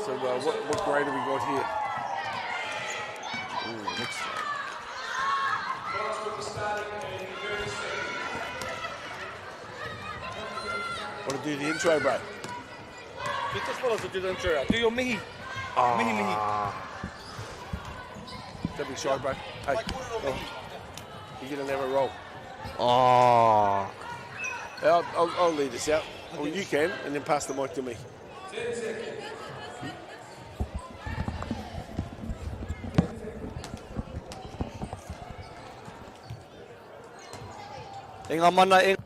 So what grade have we got here? Ooh, next grade. Want to do the intro, bro? Just follow us to do the intro. Do your mihi. Mini mihi. Don't be shy, bro. Hey, you're going to never roll. Oh. I'll lead us out. Or you can, and then pass the mic to me. 10 seconds. Inga mana inga.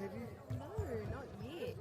have you? No, not yet.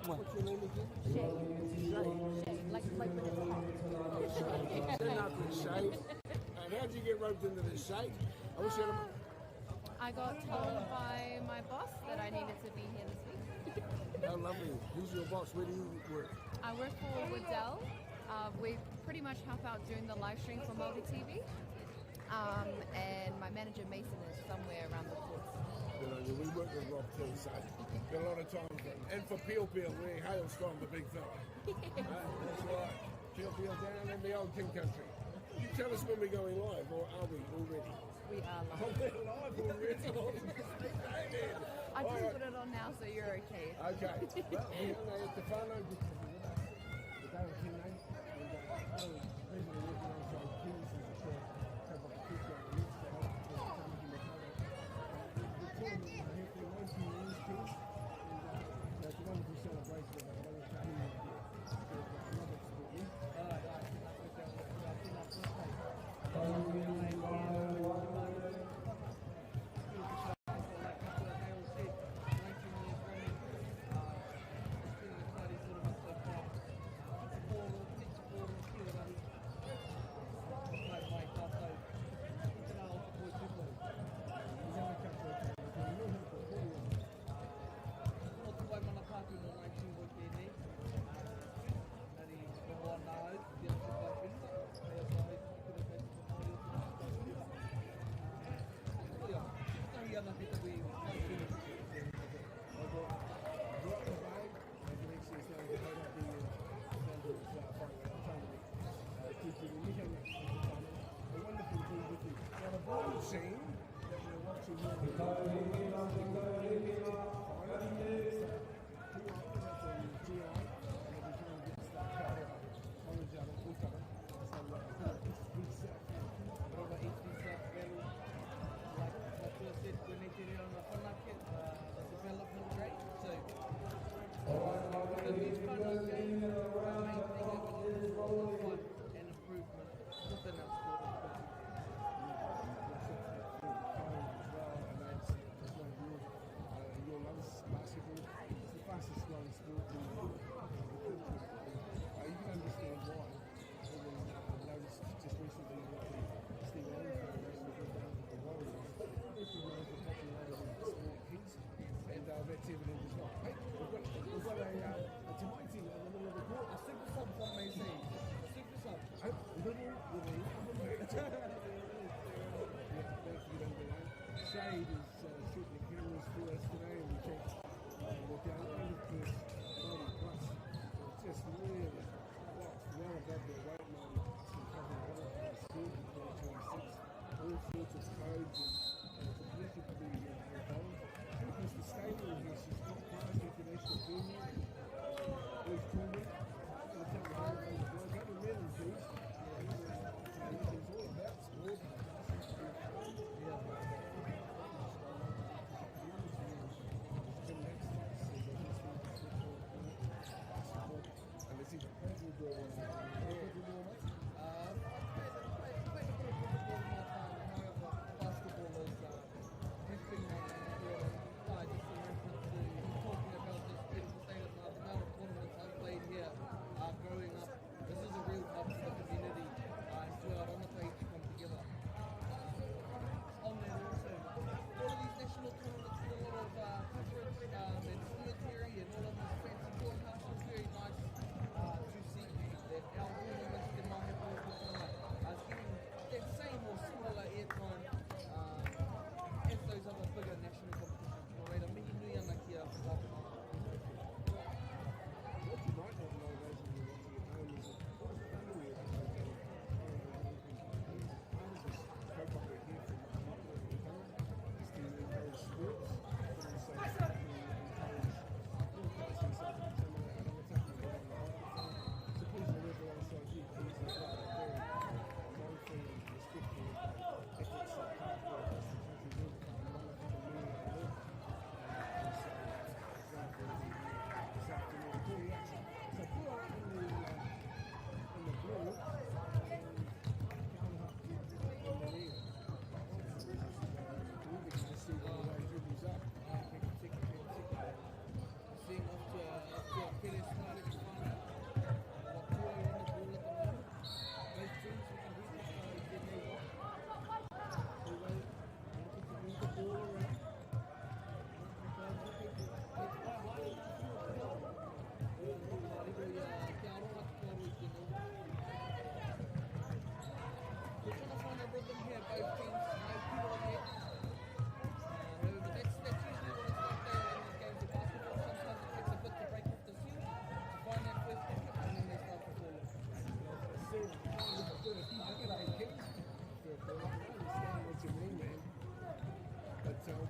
What's your name again? Shay. Shay. Shay. Like when it's hot. Shay up in Shay. And how'd you get roped into this, Shay? I wish you had I got told by my boss that I needed to be here this week. How lovely. Who's your boss? Where do you work? I work for Waddell. We pretty much help out doing the live stream for Māori TV. And my manager Mason is somewhere around the course. You know, we work with Rob too, so got a lot of time for him. And for Peel Peel, we Hailstorm, the big fella. That's right. Peel Peel down in the old King Country. You tell us when we're going live, or are we already? We are live. Oh, we're live already. I didn't put it on now, so you're okay. Okay. Well, we're going to the whānau the day of King Day. That's a wonderful celebration of our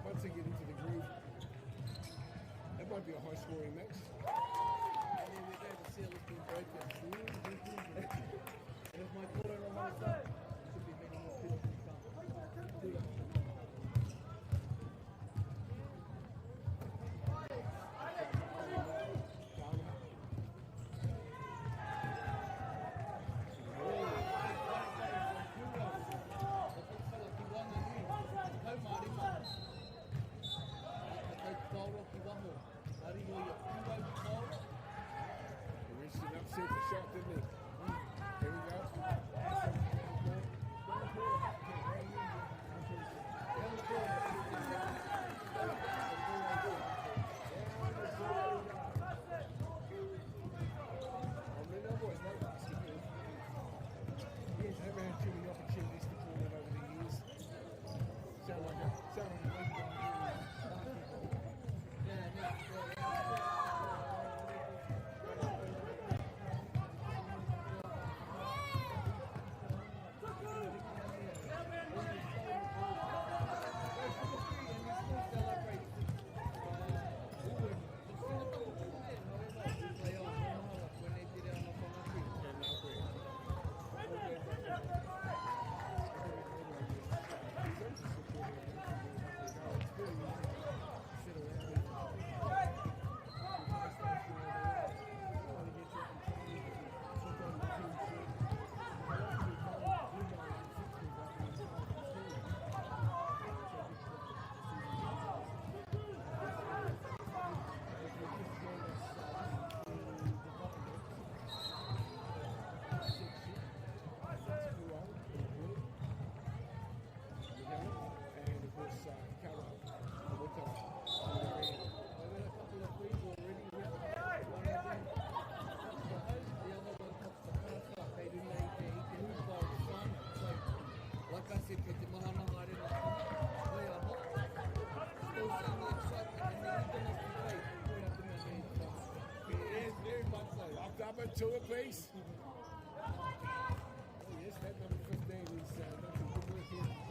once they get into the groove, that might be a high-scoring match. And if my kura on my side, there should be many more people to come. Upset the shot, didn't he? Here we go. Haven't had too many opportunities to call it over the years. Sound like a up to it, please. Oh, yes, that number 15 is that's a good work here.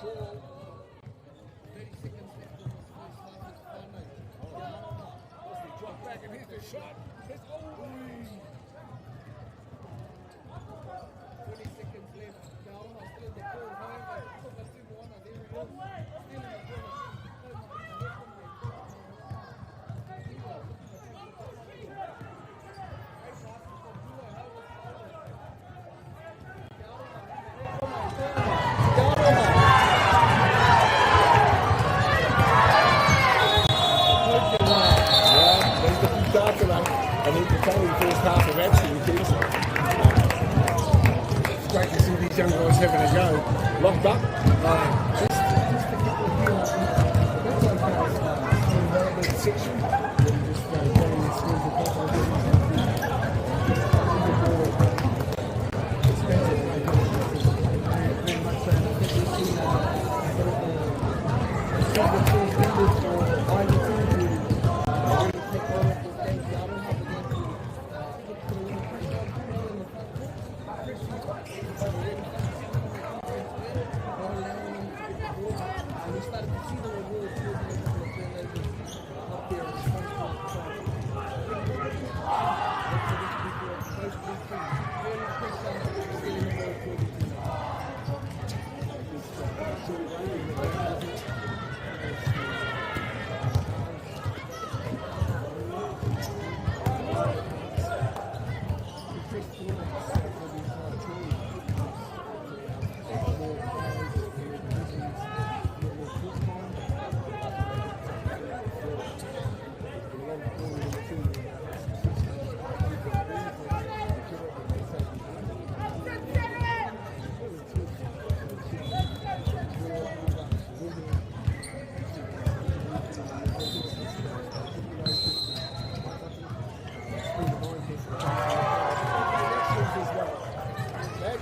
draw. 30 seconds left in this first half. It's whānau. As we drop back and here's the shot. It's 20 seconds left. Te aroha still in the ball. However, Toka Simuana, there he is. Still in the corner. I need to tell you the first half of action, kids. It's great to see these young guys having a go. Locked up. Section.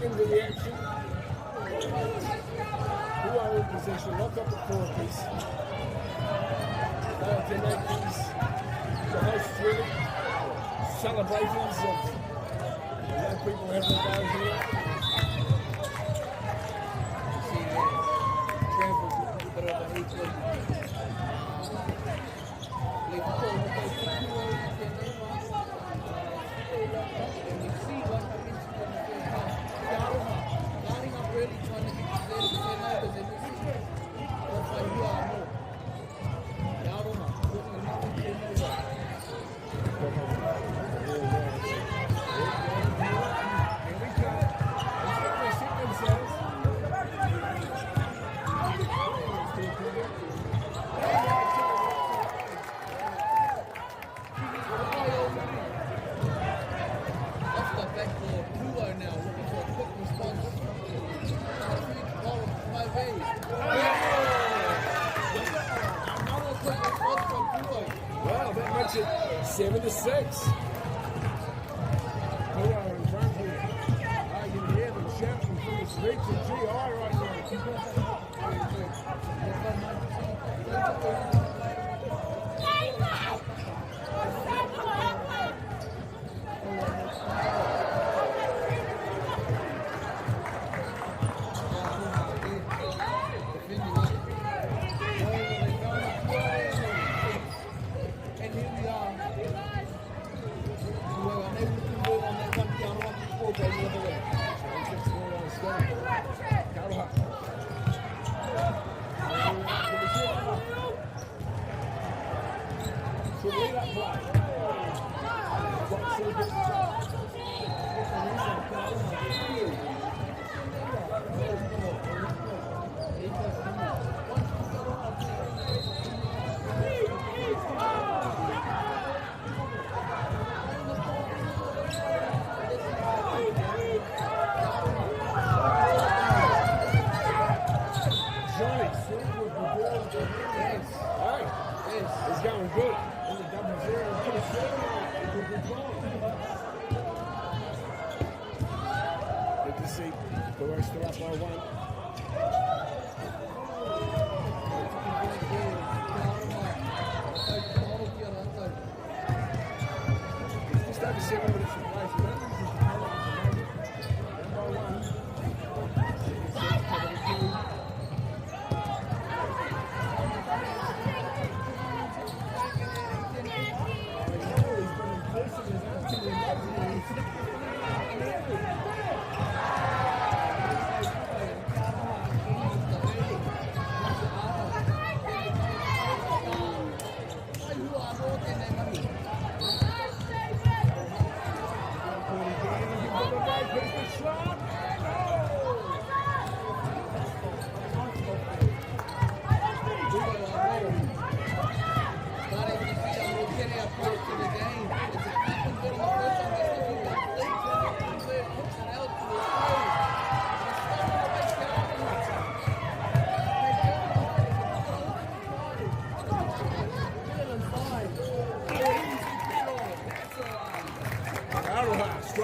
Into the action. Who are in possession? Lock up the four-piece. To make these the hosts really celebrations of the young people having a go here. You see there, Travis with a bit of a heat to and you see what I mentioned on the first half. Lining up really trying to get to them to their neighbours and you see that's why you are more. Te aroha, putting them up to their neighbours. Here we go. They sit themselves. Off the back for Kura now, looking for a quick response. My way. Another quick response from Kura. Well, that makes it 7-6. Kura in front here. You can hear them shouting from the streets of GI right now. And here we are. We were unable to convert on that one. Te aroha before going the other way. Just on stone.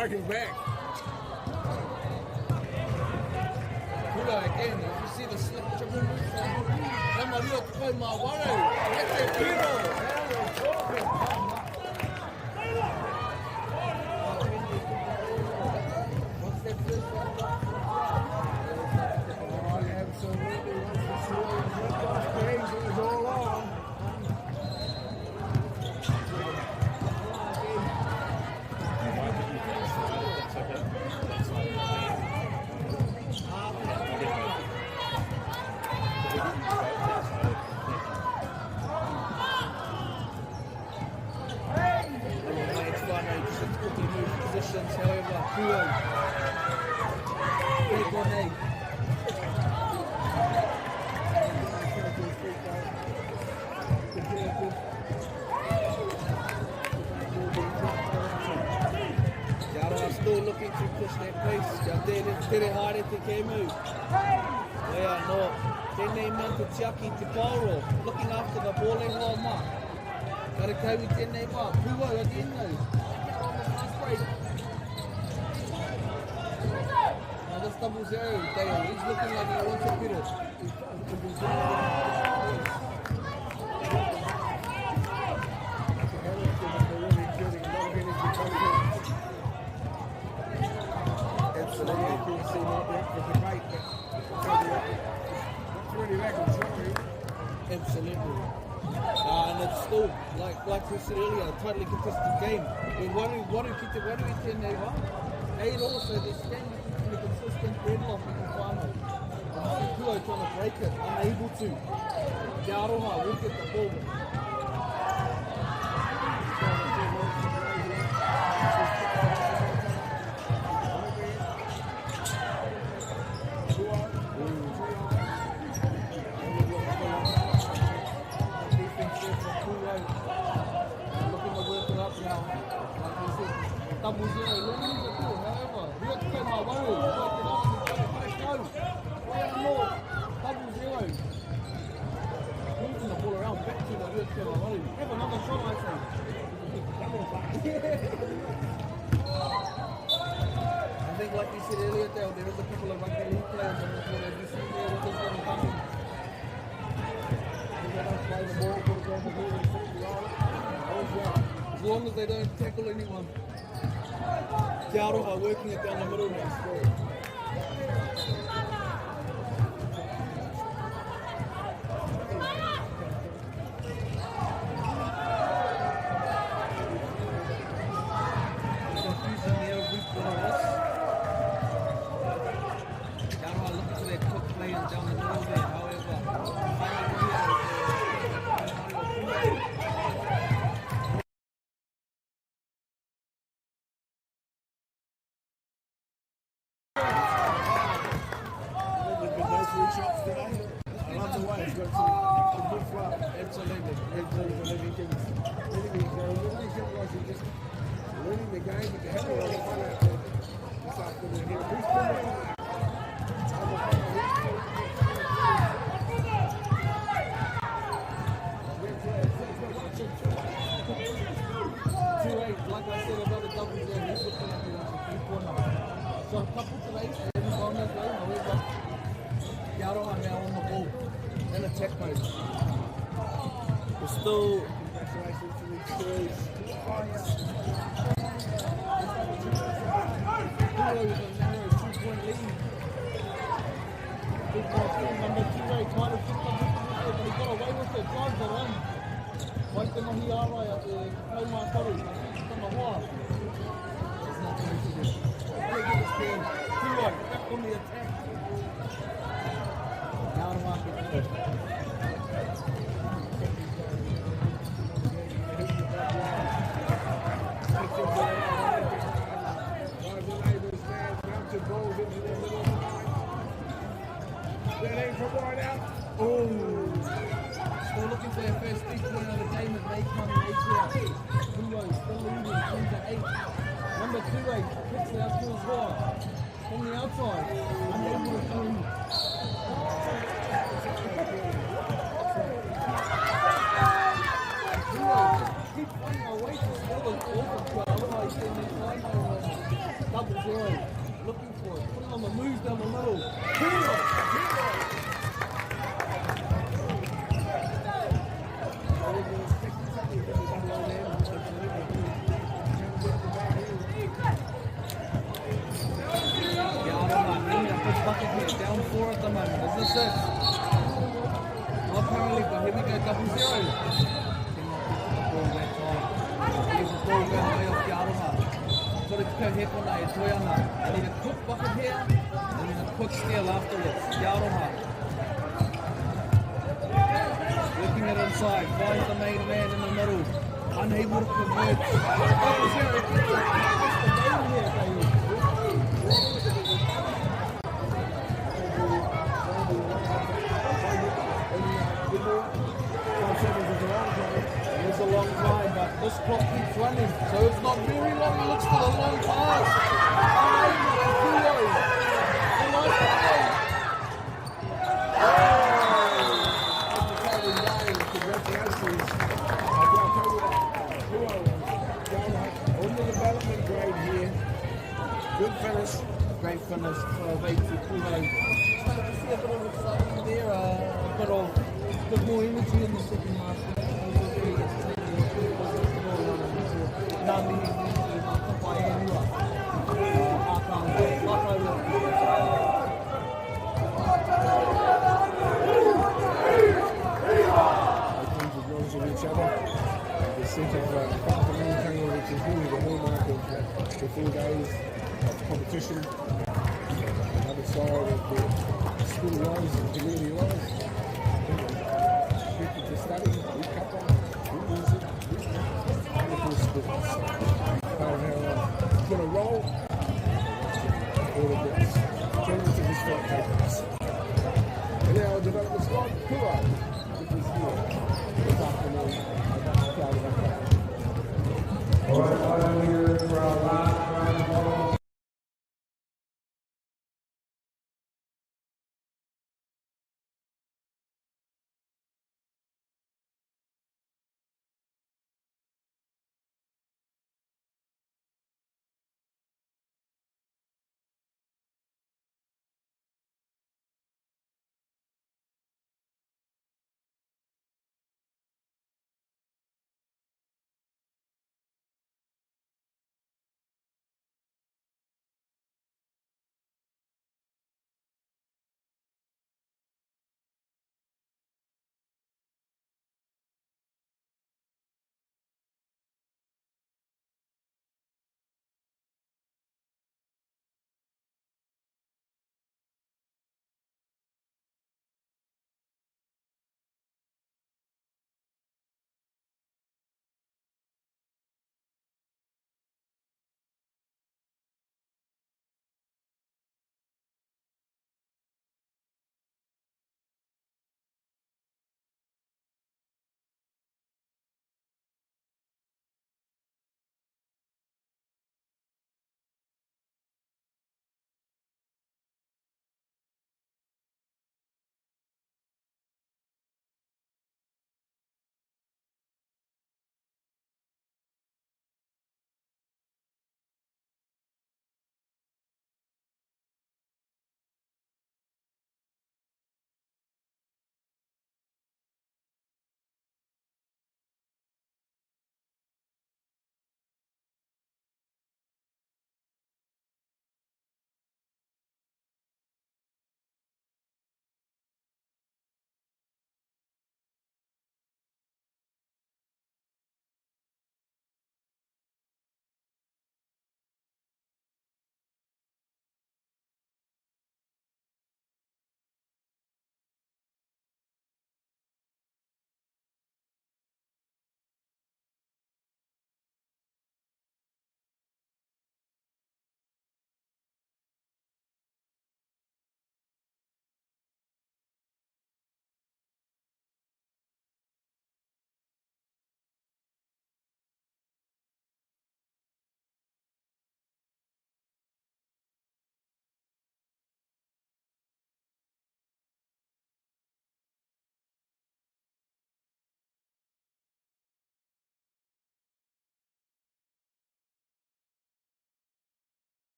like his back. Kura again, if you see the slip triple move, I'm a real play my water. That's it, hero. What's that first one? Oh, absolutely. Once the sword is ripped off stage, it was all on. Positions, however, Kura. Big on eight. Aroha still looking to push that pace. Tere haere te kemu. Ea no. Tēnei man te tiaki te pauro. Looking after the ball and hoa ma. Kare kaui tēnei ma. Kua a tēnei. Now this double zero, Dale. He's looking like he wants to hit it. Absolutely. And it's still, like we said earlier, a totally contested game. What do we tend to have? And also, they're standing in a consistent deadlock in the final. Kua trying to break it, unable to. Te aroha will get the ball. Double zero, however, we have to play my worry. We have to go. Double zero. Moving the ball around back to the real to my worry. Have another shot, I say. I think, like you said earlier, Dale, there is a couple of rugby league players on the board. As you see there, with this one coming. They don't play the ball, put it on the ball, and put the yard. As long as they don't tackle anyone. Te aroha working it down the middle now. Confusion there, we've got a risk. Te aroha looking for that quick play and down the middle there, however. Winning the game, but the hell of a lot of fun out there this afternoon here. Bruce Pulman. 2-8, like I said about the double there, he's looking at me like a 3-corner. So a couple today, and he's on his way, however, Te aroha now on the ball in attack mode. We're still, congratulations to these boys. Kura with a narrow 2-point lead. Big ball, number 2-8, kind of picked up his position, but he got away with it, drives it on. Wai te mahi ārai a te kaumātaru, a te tamahoa. It's not going to do. Really good experience. Kura, back on the attack. Now to market. Goals into the middle of the line. That ain't from right out. Oh! Still looking for their first big win of the game as they come in 8 out. Kura still leading 10-8. Number 2-8 kicks it out to his right. From the outside. Unable to do. Kura keep finding a way to score the ball. Otherwise, they may find no 6. Not currently, but here we go, 0-0. Ball that time. Here's the ball going way off the aroha. Kura te Māhepohepotanga e toiana. I need a quick bucket here, and then a quick steal afterwards. The aroha. Working it inside, finds the main man in the middle. Unable to convert. 0-0. It's a long time, but this clock keeps running, so it's not very long. It looks for the long pass. On the development grade here. Good finish. Great finish, 12-8 Starting to see a bit of excitement there, a bit more energy in the second half. Each other. The set of whanaungatanga, which is really the hallmark of the 4 days of competition. Another side of the school lives and community lives. People to study, we kapa, we music, wonderful sports. How put a role, all of this. Turn into the sport papers. And now our development squad, kura, which is here. This afternoon,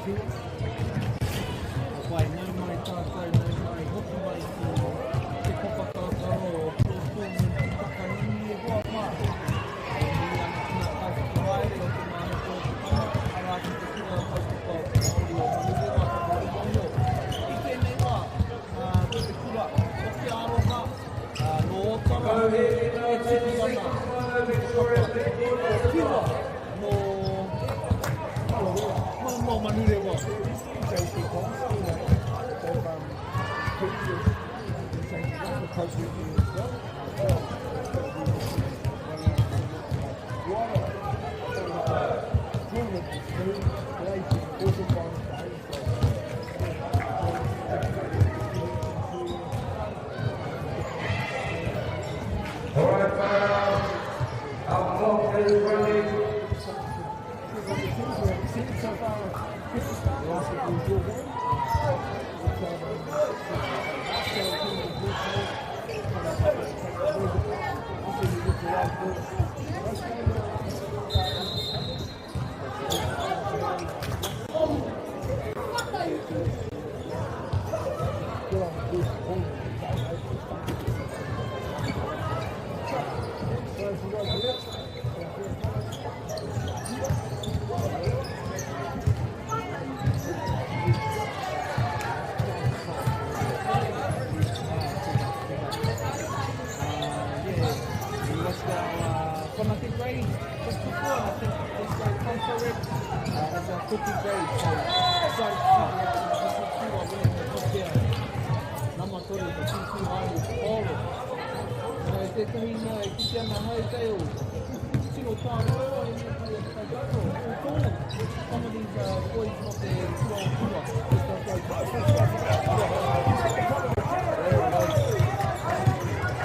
Wai, nau mai tātou, nau mai hoki mai ki te kopakākaro o Bruce Pulman ki Pakanini e hoa mā. E nui ana kina kaupapa haere o Te Māhepohepotanga, arā ki te kura kaupapa Māori o Manurewa, Māori Monio. I tēnei wā, ki te kura o te aroha, no otara, e tiki ana, ki te kapa, o kiwa, no Manurewa.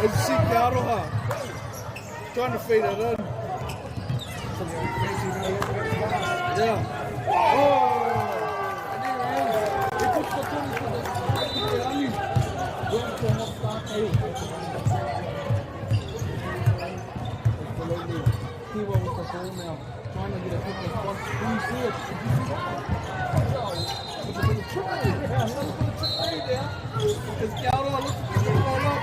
As you see te aroha, trying to feed it in. Yeah. Oh! And he puts the tongue to the rangi. Going to a hot start tail. Absolutely. Kiwa with the ball now. Trying to get a quick response. Can you see it? Did you see that? It's a bit of try. Yeah, a little bit of try there. As te aroha looks at the ball up.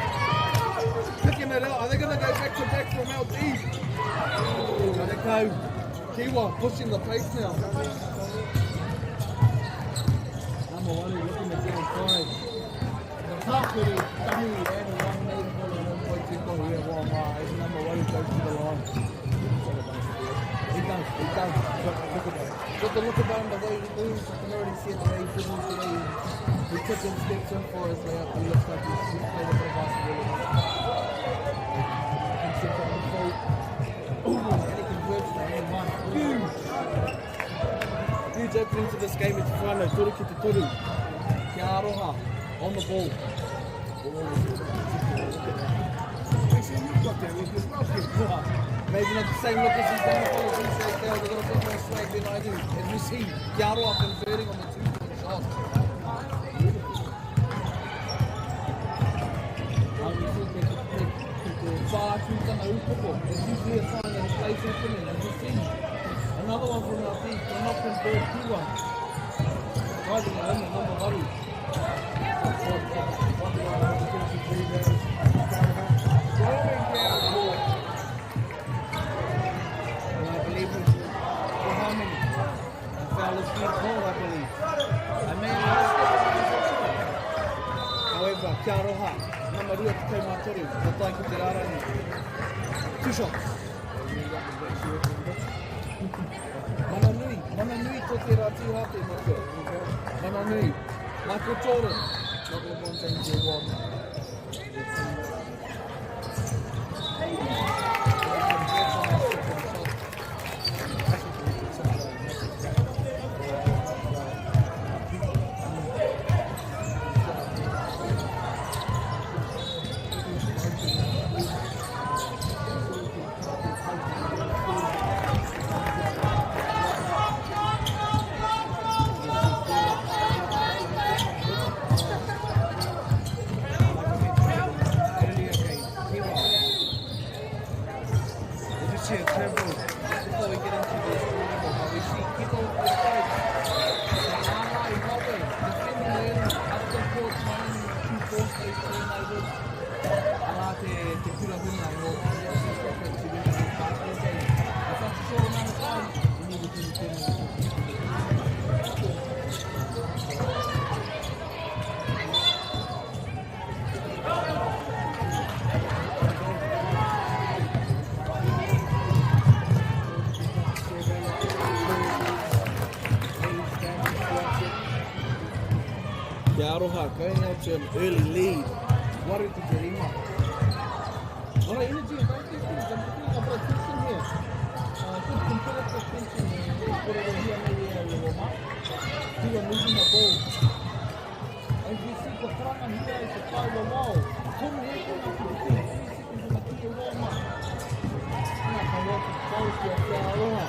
Picking it out. Are they going to go back to back from out deep? There they go. Kiwa pushing the pace now. Number one looking to get inside. The Papakura, Tahi, and one name for the 1.2 goal here. As number one goes to the line. He does. Look at that. Got to look about him the way he moves. I can already see it the way he moves today. He took some steps in for us there. He looks like he's played a bit of basketball. Huge opening to this game. It's whānau, toru ki te toru. Te aroha, on the ball. Maybe not the same look as he's done the ball. They've got a bit more swag than I do. As we see, te aroha converting on the 2-point shot. It's usually a sign that a place is winning, as you see. Another one from our deep, we're not convert Kiwa. Driving it in, number one. And I believe it's for harmony. And foul is being called, I believe. I may have however, kia aroha. Mamarua te Te Mātori, the tai ki te rārani. 2 shots. Mana nui ko te rā tūhate mako. Mana nui. Michael Jordan. Not LeBron James or one. Te aroha, going out to an early lead. Wari te te rima. Alright, energy and right these things. I'm picking up a tension here. Good competitive tension. Put over here, maybe a little more. Here, moving the ball. As you see, the front and here is the 5 of wall. Come here, come up to the 3 seconds in the key of wall. Now, come up to the ball to Te aroha.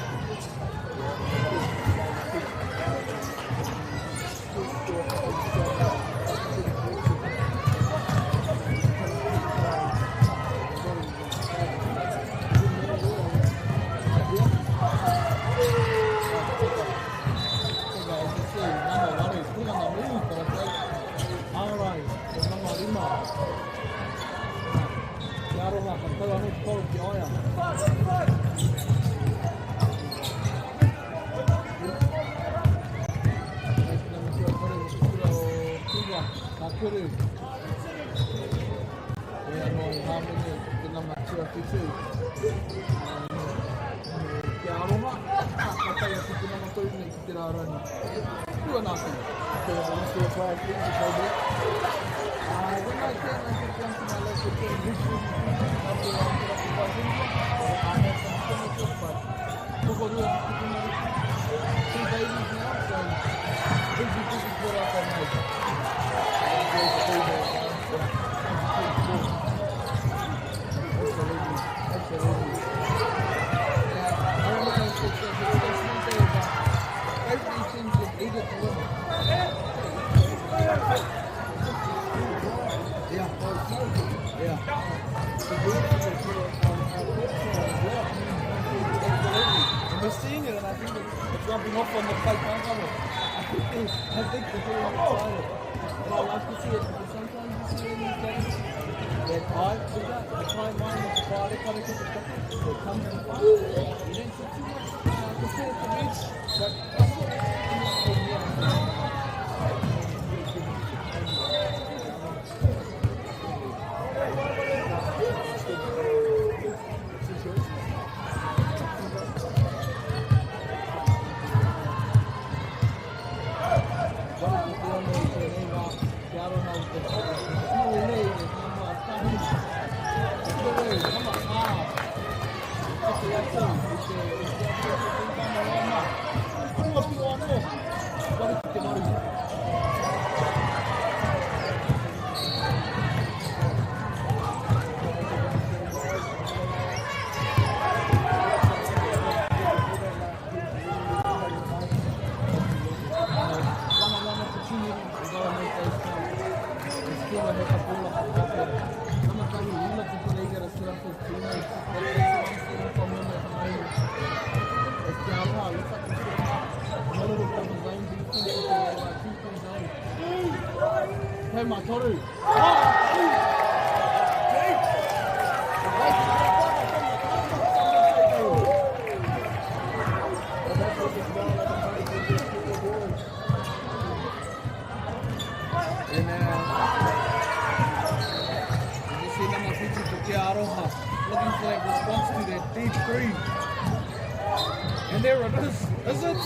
And there it is it?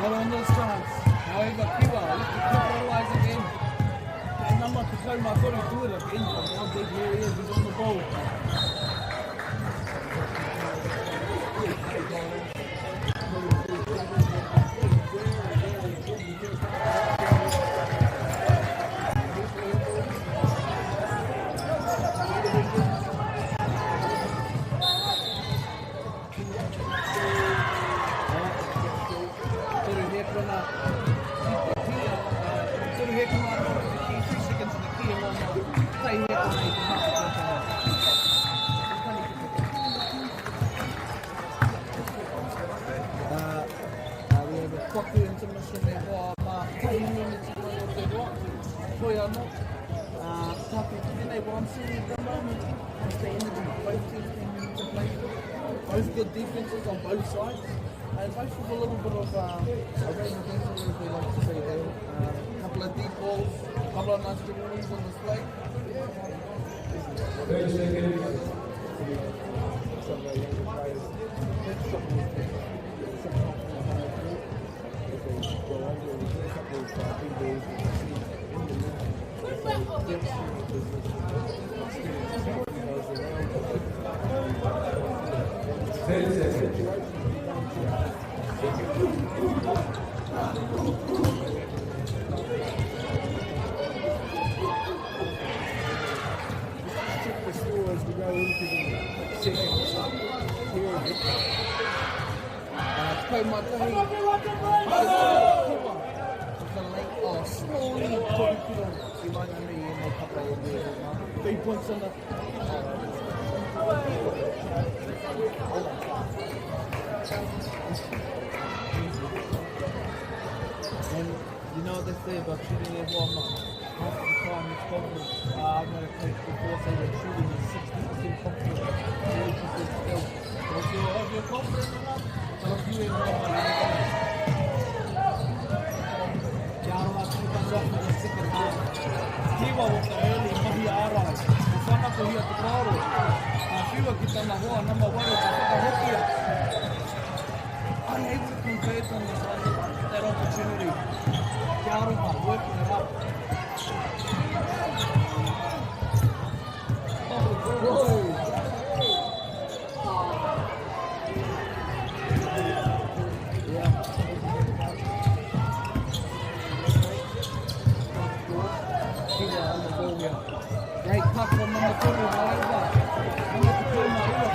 Not on this chance. However, Kiwa, look to capitalize again. And number to play my body do it again. How big here he is, he's on the ball. What I'm seeing at the moment is the energy both teams can to play with. Both good defenses on both sides. And both with a little bit of a range of things, as we like to say there. A couple of deep balls, a couple of nice dribblings on display. 30 seconds. Some younger players, Check the score as we go into the second period. Kaumatahi. Slowly putting it on. Three points on the. And you know what they say about shooting at Walmart? Half the time it's confidence. I'm going to take before say that shooting is 60% confidence, 40% skill. So if you're confident enough, so if you ain't Aroha keep us off in the second half. Kiwa with the early mahi arai. Whanako hia te kaoro. Whiwa ki tana hoa number 1 is the whakahokia. I'm able to convert on that opportunity. Te Aroha working it up. Great puck from number 2, however. Number 2, Maria,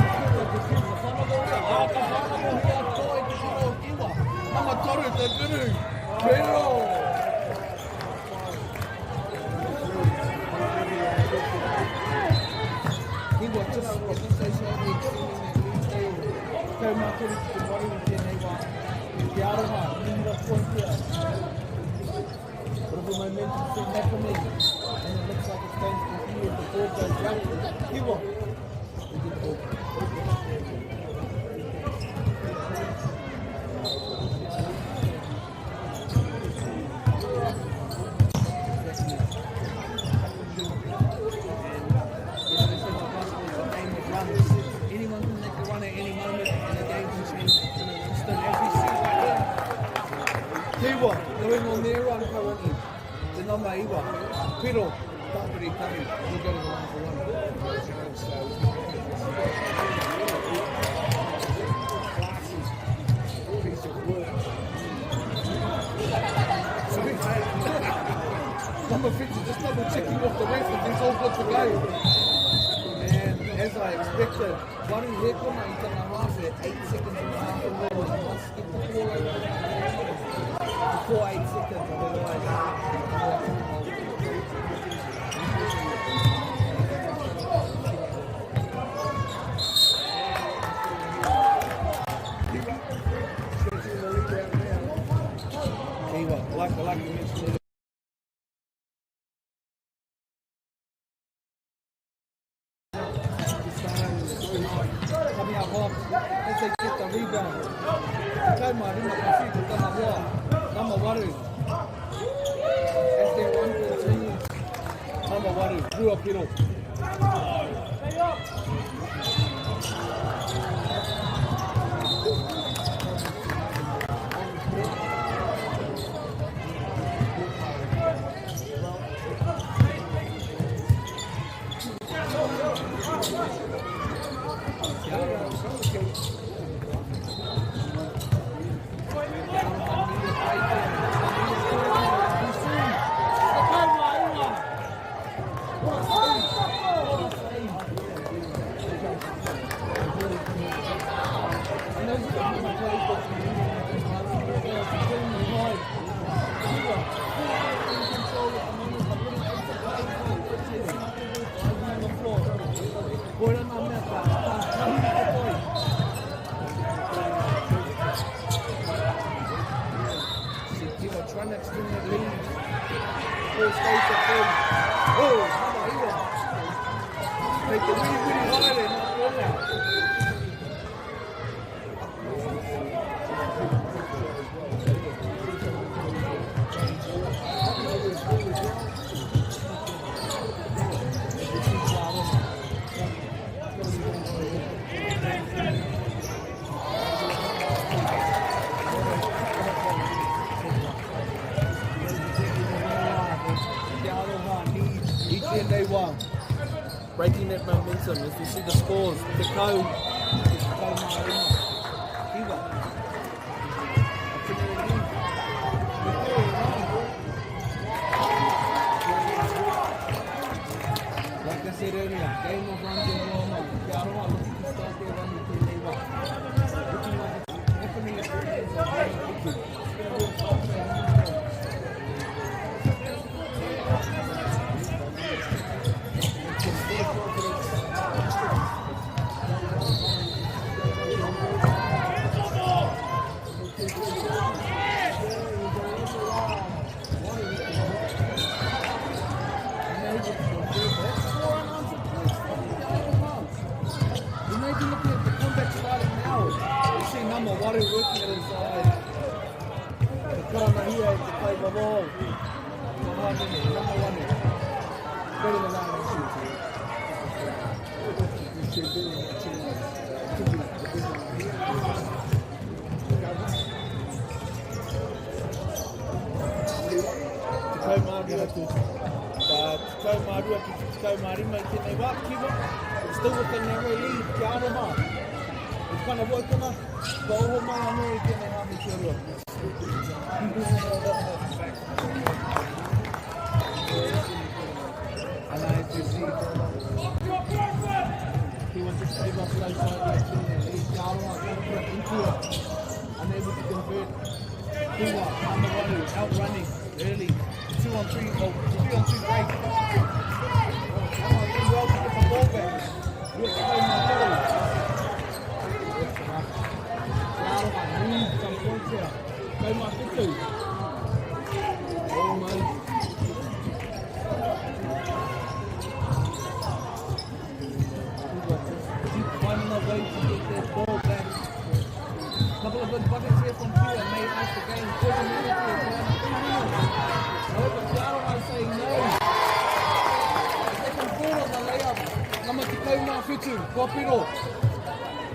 the number 2, the he was just momentum still happening, and it looks like it's going to continue if the ball goes back. He will. Anyone can make a run at any moment, and the game can change instant every single game. Kiwa, going on their run currently. The number Iwa, Piro, Papakura, we'll go to the line for one. Piece of work. Number 50, just double checking off the rest of this all good to go. And as I expected, one in here, come on, you half at 8 seconds and a half of the ball. Once skip the ball over before 8 seconds, otherwise. Like you mentioned, coming out hot as they get the rebound. Te Māhepohepotanga to tana hoa, number 1. As their run continues, number 1, Bruce Pulman. Trying to extend that lead. Full space at full. Oh, how about here? Make it really, really hard and not go out. Te Aroha needs breaking that momentum. As we see the scores, Te Māhepohepotanga, Kiwa. Like I said earlier, game of runs and aroha. Te aroha looking to start their run with Te Leiwa. Looking like it's happening at the hands of very quickly. Māori working it inside. The kura here to play the ball. Number one. Better than that. Te Māori mai tēnei wā, Kiwa. Still with the narrow lead, te aroha. It's kind of working up. The old man, I know he can't have me to look. And I see. He was just able to play into it. Unable to convert. Kiwa, on the run, outrunning early. 2 on 3, or 3 on 2 break. Well to get the ball back. We'll play my ball. Need some points here. Te Māhepohepotanga. Oh man. Keep finding a way to get that ball back. Couple of good buckets here from Kura may ice the game. However, Aroha is saying no. They can fall on the layup. Nama te Te Māhepohepotanga. Kōpiro.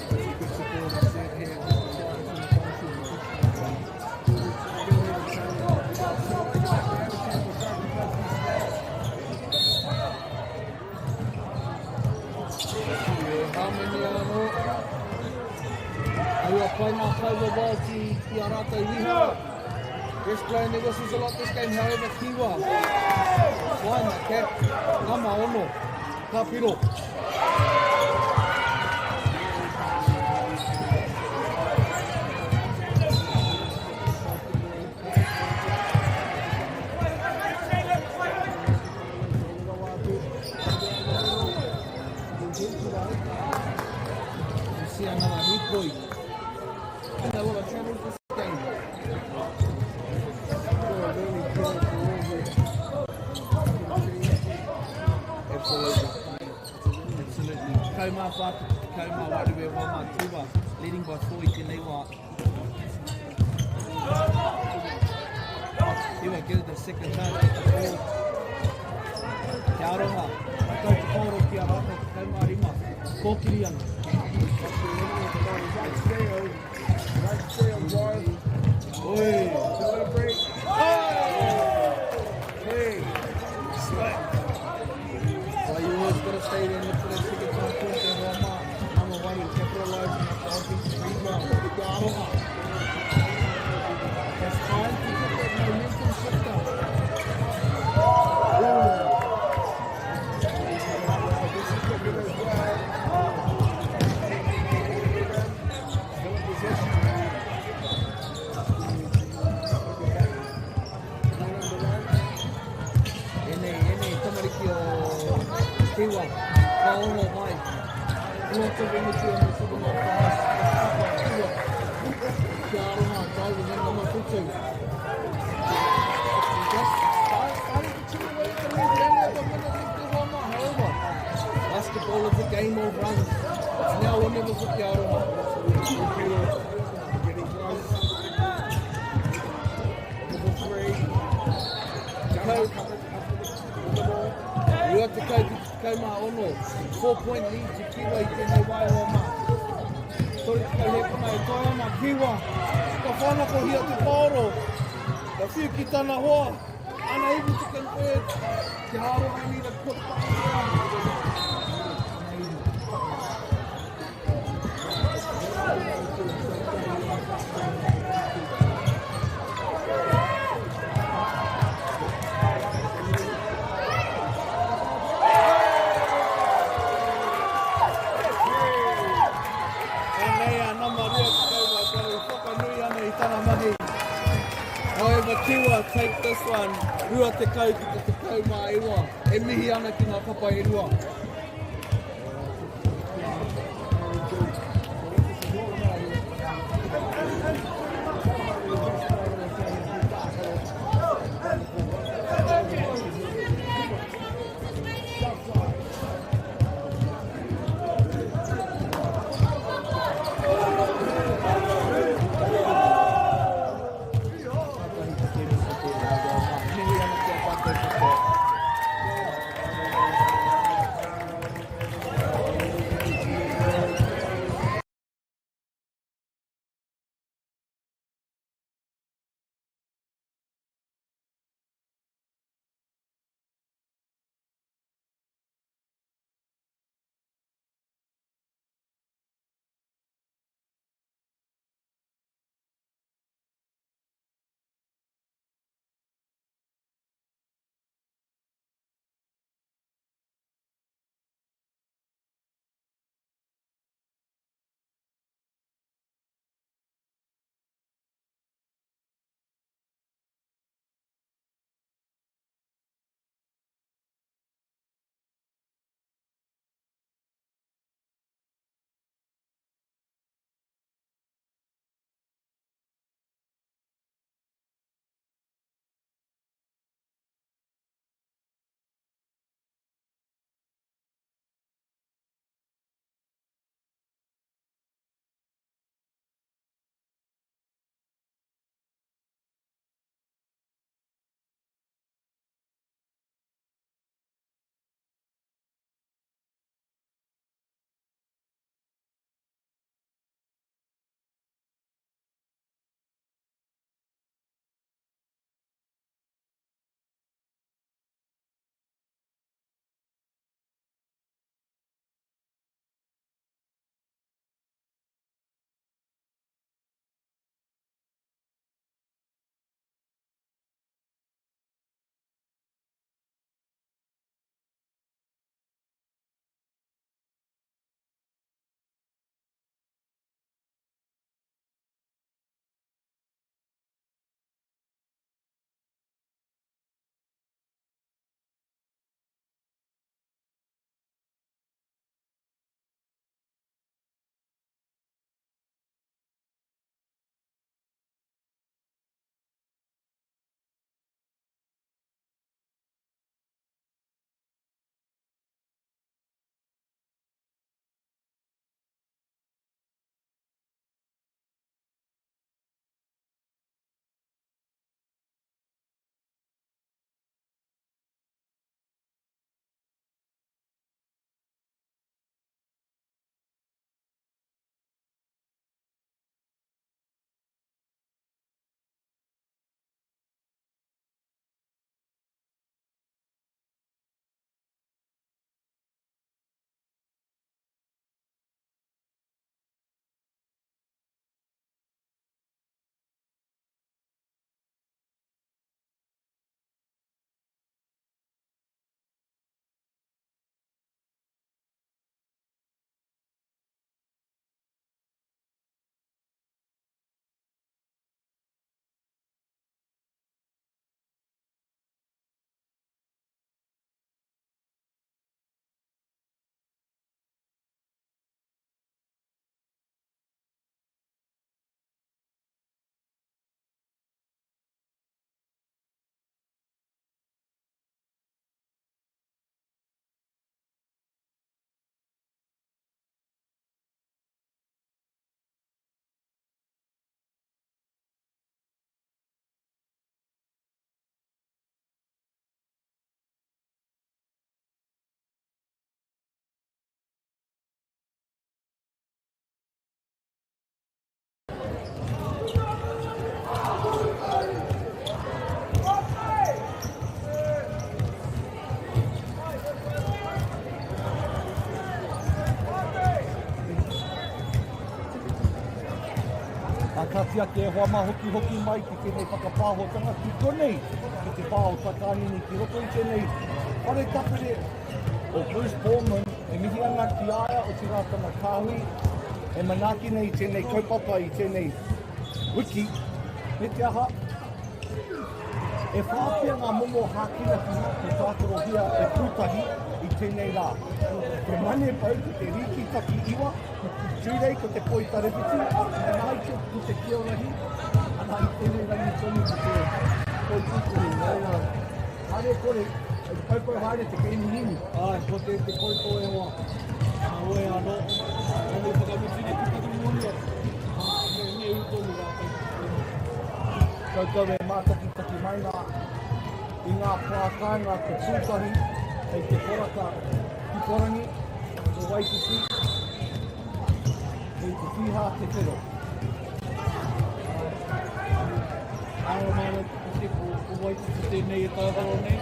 Good support set here. Whainga Kaua wā ki a rātou iha. Yes, playing their whistles a lot this game, however, Kiwa. Whainga cap, nama ono, ka piro. You see another hikoi. And I will travel this game. Absolutely. Kaumā whātu, kaumā wārewe wāmā tūwa, leading by 4 i tēnei wā. Tewa get the second chance at the ball. Te aroha, kau te kōro ki a rata ki kaumā rima, kōkiri ana. Right field, boys. Oi! Celebrate. Hey! Sweat! So you always got to stay there and look for that second time point there, Roma. Number 1, you capitalize on the offensive rebound. That's time to get that momentum shifter. This is looking as well. Still in possession. Kiwa, kaono mai. Loto veni ki o musuku no pass. Kiwa. Te aroha, driving in number 2. Just starting to chip away at the lead. Then have a minute left to Roma. However, basketball is a game of runs. It's now or never for Te Aroha. Getting close. Number 3. Jumbo covered after the ball. You have to kaumā ono. 4-point lead to Kiwa i tēnei wai o mā. Tori te kauhepuna e toi ana Kiwa. Ka whanako hia te pāro. Ka whiu ki tāna hoa. Unable to convert. Te Aroha need a quick back. However, tiwa, take this one. Rua te kau ki te kau mā e rua. E mihi ana ki ngā papa e rua. Ka tia ke hoa mahoki hoki mai ki tēnei whakapāhotanga ki konei ki te pāo takanini ki roto i tēnei whare tapere o Bruce Pulman e mihi ana ki aia o te rātana kāhui e manaki nei tēnei kaupapa i tēnei wiki me te aha E whāpia ngā momo hākina ki te tātoro hia e pūtahi i tēnei rā. Te mane pau ki te riki taki iwa, tūrei ko te poita rewhiti, e nai ki te kiorahi, ana i tēnei rangi tonu ki te poituturi. Hare kore, e paupau haere te keini nini. Ai, ko te koito e hoa. Nā oe anō, anō whakamitine ki taki monio. Me utonu rā. Koutou e mātaki mai i ngā pākanga te pūtahi hei te poraka ki porangi, o Waititi, hei te whiha te whero. Aroha mana te o Waititi tēnei e tāwaro nei,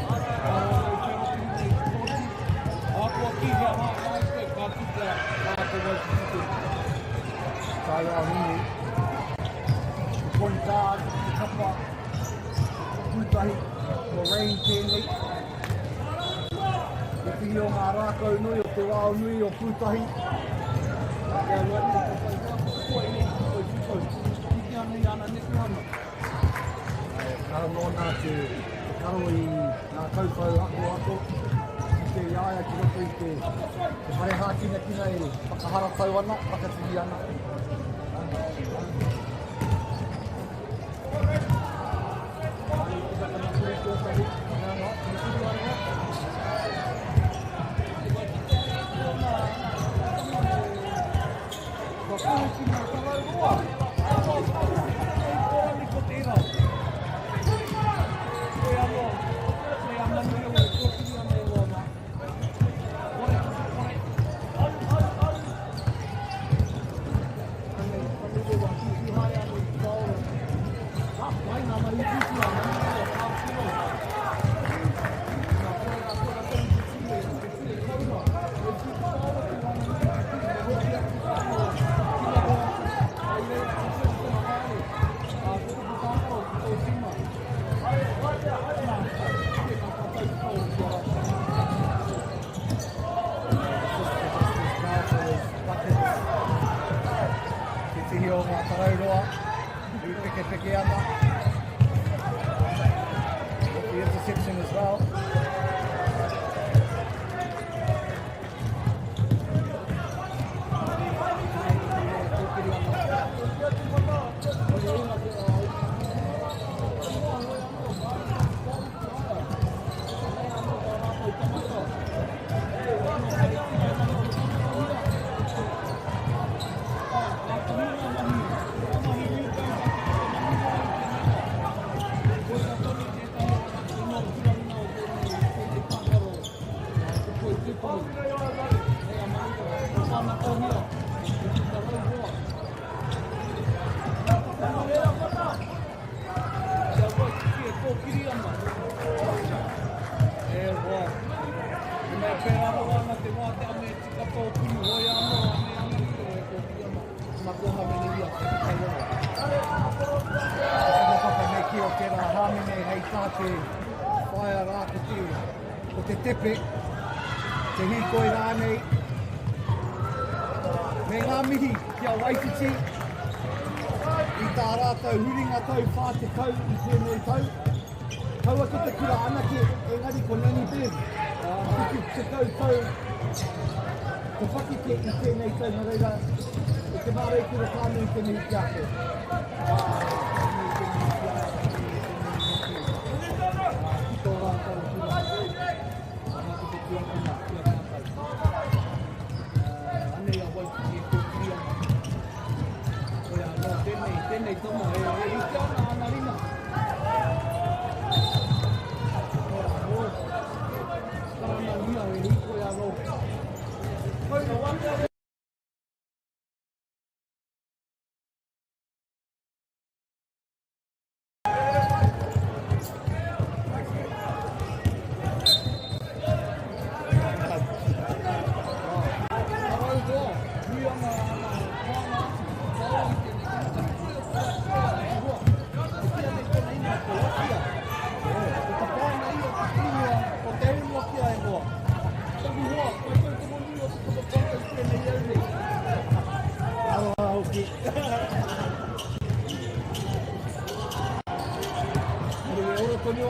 aroha o Cherokee nei kōti, ākua ki hea hākai koe ka tika āko Waititi te tauira hini. Point guard, te kapa, pūtahi, Lorraine tēnei. E whihi o ngā rākau nui o te wāo nui o pūtahi. Kia rua i te whaiwā, kua i nei koi whikau. Kiki ana i ana neku ana. Kara nōna te karo i ngā kaupau ako. Ki te iaia ki roto i te whare hākina kina e whakahara tau ana, whakatiri ana. O te tepe, te hikoi rānei, me ngā mihi kia Waititi, i tā rātau huringa tau whātekau i tēnei tau. Kaua ki te kura anake, engari ko Nani Bev, ki te tau, te whakike i tēnei tau na reira, e te mārei kura kānui tēnei ki ake. Tēnei toma e i te ana ana rina. Karana nia e hiko e aro. Koe no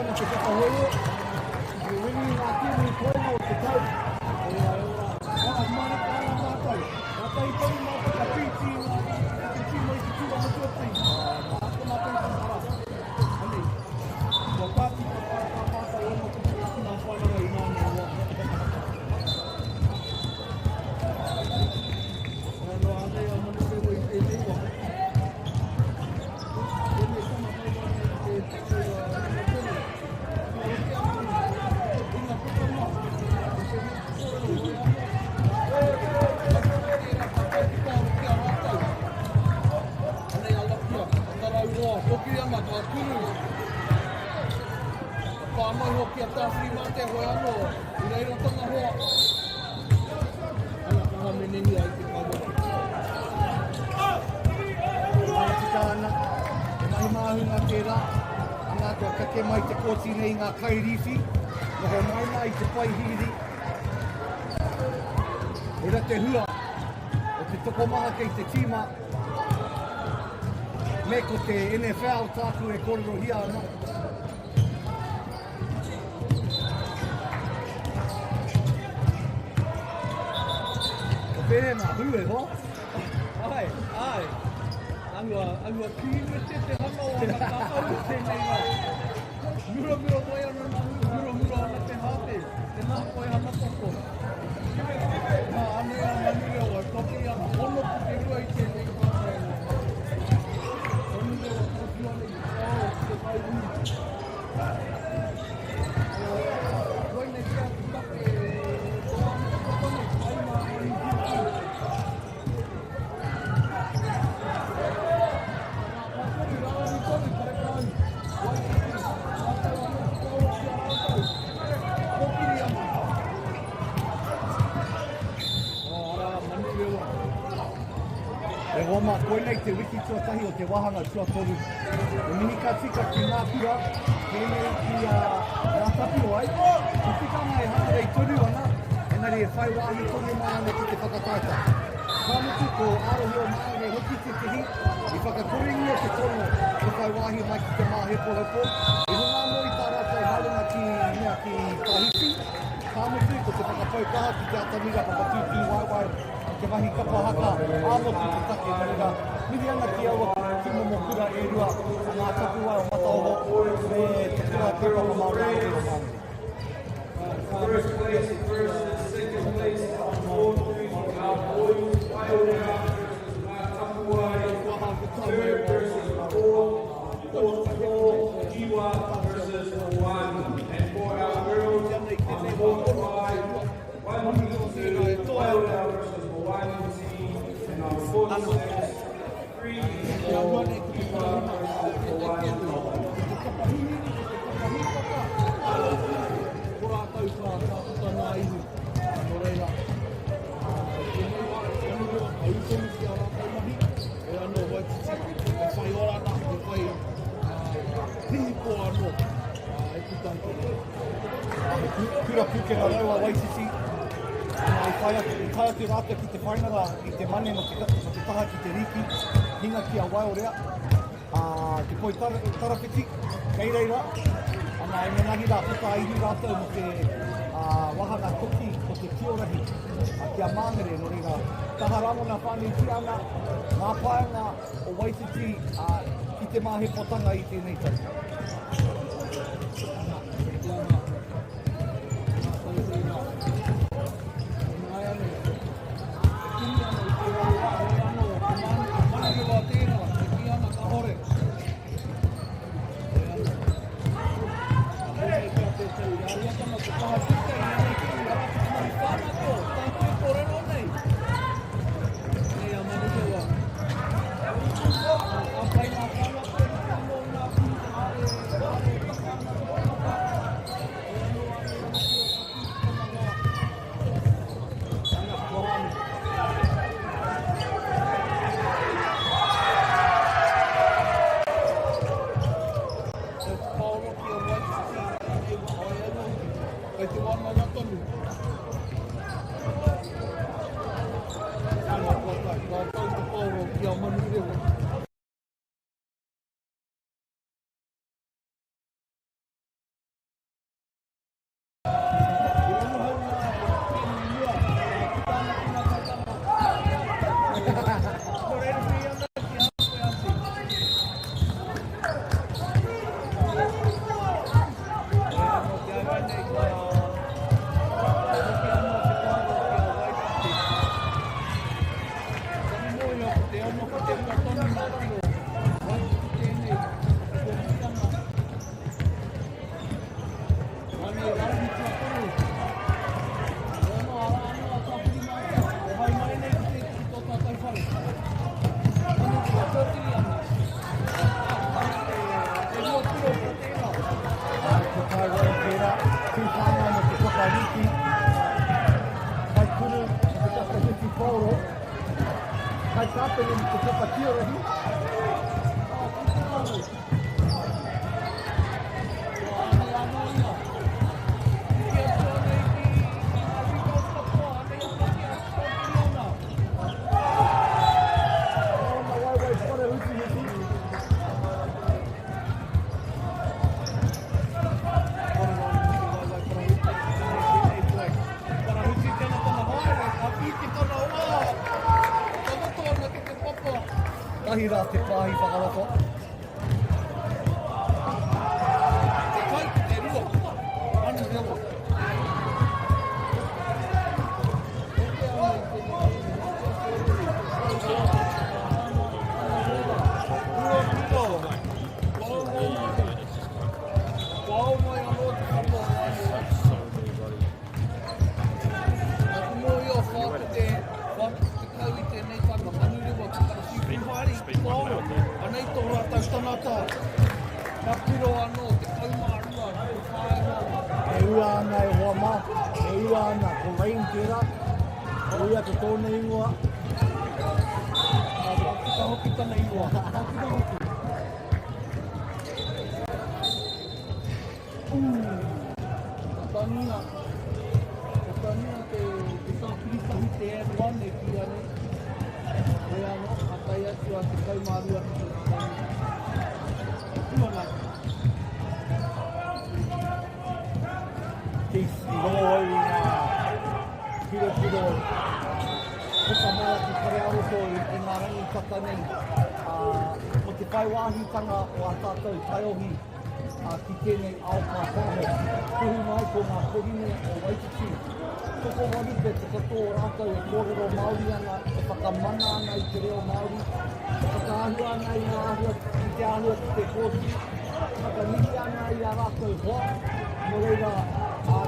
ana te whakahoio. I ringi ngā tēnei koina o te tau. E ora, waka mare ka ana mātai. Mātai tau mātai ka pīti ngā pīti mai te tua mo tuatai. Mātai mātai ka mara. Ane, kua pāti ka pāraka mātai o mo te pīti ngā whanara i nāna wā. Ano ane a manu te wai te lewa. Hoki ana ka kuru. Whamai hoki a tāwhiri mā te hoi anō. I reira tanga hoa. Ana ka hame nehi ai te kauraki. Ana tika ana. E mahi māhunga te rā. Ana kua kake mai te kōti nei ngā kairiwhi. Noho mai nā i te pai hiri. Ora te hua. O te tokomaha kei te tīma. Me ko te NFL tāku e korero hia ana. Ko pēne nā hu e ho? Ai, ai. Angua kīme te hana o ana tākau tēnei ngā. Mura mai ana nā mura ana te hāte. Te nā koe hana toko. Nā ane ana nire o toki ana ono ku te rua i tēnei ngā. E wama koe nei te wiki tuatahi o te wahanga tuatoru. E mihi ka tika ki ngā pua, kēnei ki ngā tapu ai. Ki tika mai hana rei toru ana, enari e whai wāhi toru mai ana ki te whakataita. Kāmutu ko arohi o Māori hoki te tihi, i whakakoringi o te tono e whai wāhi mai ki te Māhepohepo. I runga moi tā rātou harunga ki mea ki Tahiti. Kāmutu ko te whakapaukaha ki te atamira papatuki waiwai. Te mahi kapa haka, āmo ki te take marira. Mihi ana ki aua ki momo kura e rua, ngā tapu wai o mataoho, me te kura te papa Māori o Māori. First place and second place on board our boys, Tauira versus Papakura, third versus fourth Iwa versus one. And for our girls, on board five, one team Tauira versus one team, and our fourth place, 3, 4, Iwa versus one. Kura pūkera raua Waititi. I whai atu rātou ki te whainara i te mane mo te taha ki te riki. Hinga ki a Waiorea. Te poi tarawhiti, kei reira. Ana e menahi rā puta iru rātou mo te wahanga toki o te tiorahi. Ki a Māngere no reira. Taha ramona whānei ki ana. Ngā pāenga o Waititi ki te Māhepohepotanga i tēnei tau. Tahira te pāhi whakaroto. Te kai ki te rua. Anu rewa. Anei tō rātau tanata, ka piro anō te kaumārua, te whaeroa. E ua ana e hoa mā, e ua ana ko rain tērā, e ua te tōne ingoa. Ka hoki tana ingoa, ka hoki. Ka tania te tāpirikahi te erwane ki ane. E anō, a tai atu a te kaumārua ki te tani. Tuana. Te rongo au i ngā piro. Puka mea ki kare aroto i ngā rangi kata nei. Mo te whaiwāhitanga o a tātou taiohi ki tēnei aopa whaho. Kuhu mai ko ngā kohine o Waititi. Toko wani te katoa rātou e kōrero Māori ana, e whakamana ana i te reo Māori, e whakaahua ana i ngā ahua, i te ahua ki te kōti, whakanihi ana i a rātou hoa, mo reira,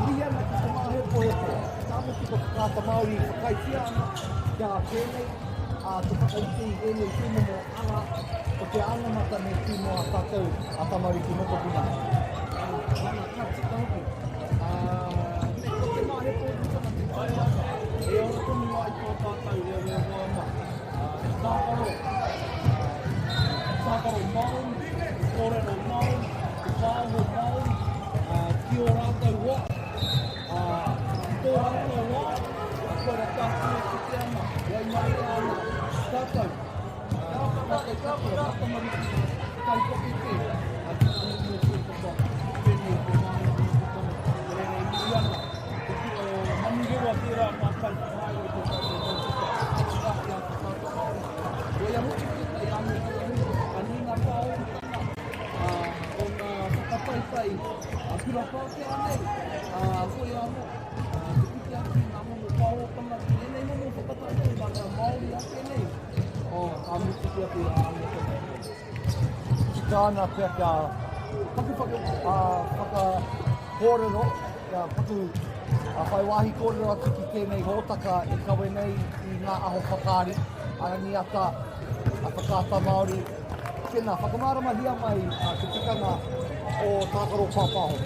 nihi ana ki te Māhepohepo, tāmo ki te whakata Māori whakaitia ana, kia tēnei, te whakaiti i ene i tūmomo ana, o te anamata me tūmo a tātou a tamari ki mokopuna. Ana katika hoki. E ora tonu ai tō tātou reo hoa mā. Tākaro Māori, kōrero Māori, whāho Māori, ki o rātou wā, ki tō rātou wā, koera tātou ki te ana, wai mai ana, tātou, rātamari ki kai kopi te, a ki tō tūpapa, tēnei te māi, rere i ana. Manu rewa tērā mā kai whai o te tātou. O ia muti ki te anu, a nina pāo, o nā whakataitai, a pura pātea nei, hoi amo, te piti aki nā momo pāo tanga ki enei momo whakataitai, mā ngā Māori ake nei, a muti ki ake a anu tanga. Tāna pia kia whakakōrero, kia paku a whai wāhi kōrero atu ki tēnei hōtaka e kawe nei i ngā aho whakāri, arangi ata a whakata Māori. Tēnā, whakamārama hia mai a te tikanga o tākaro pāpaho.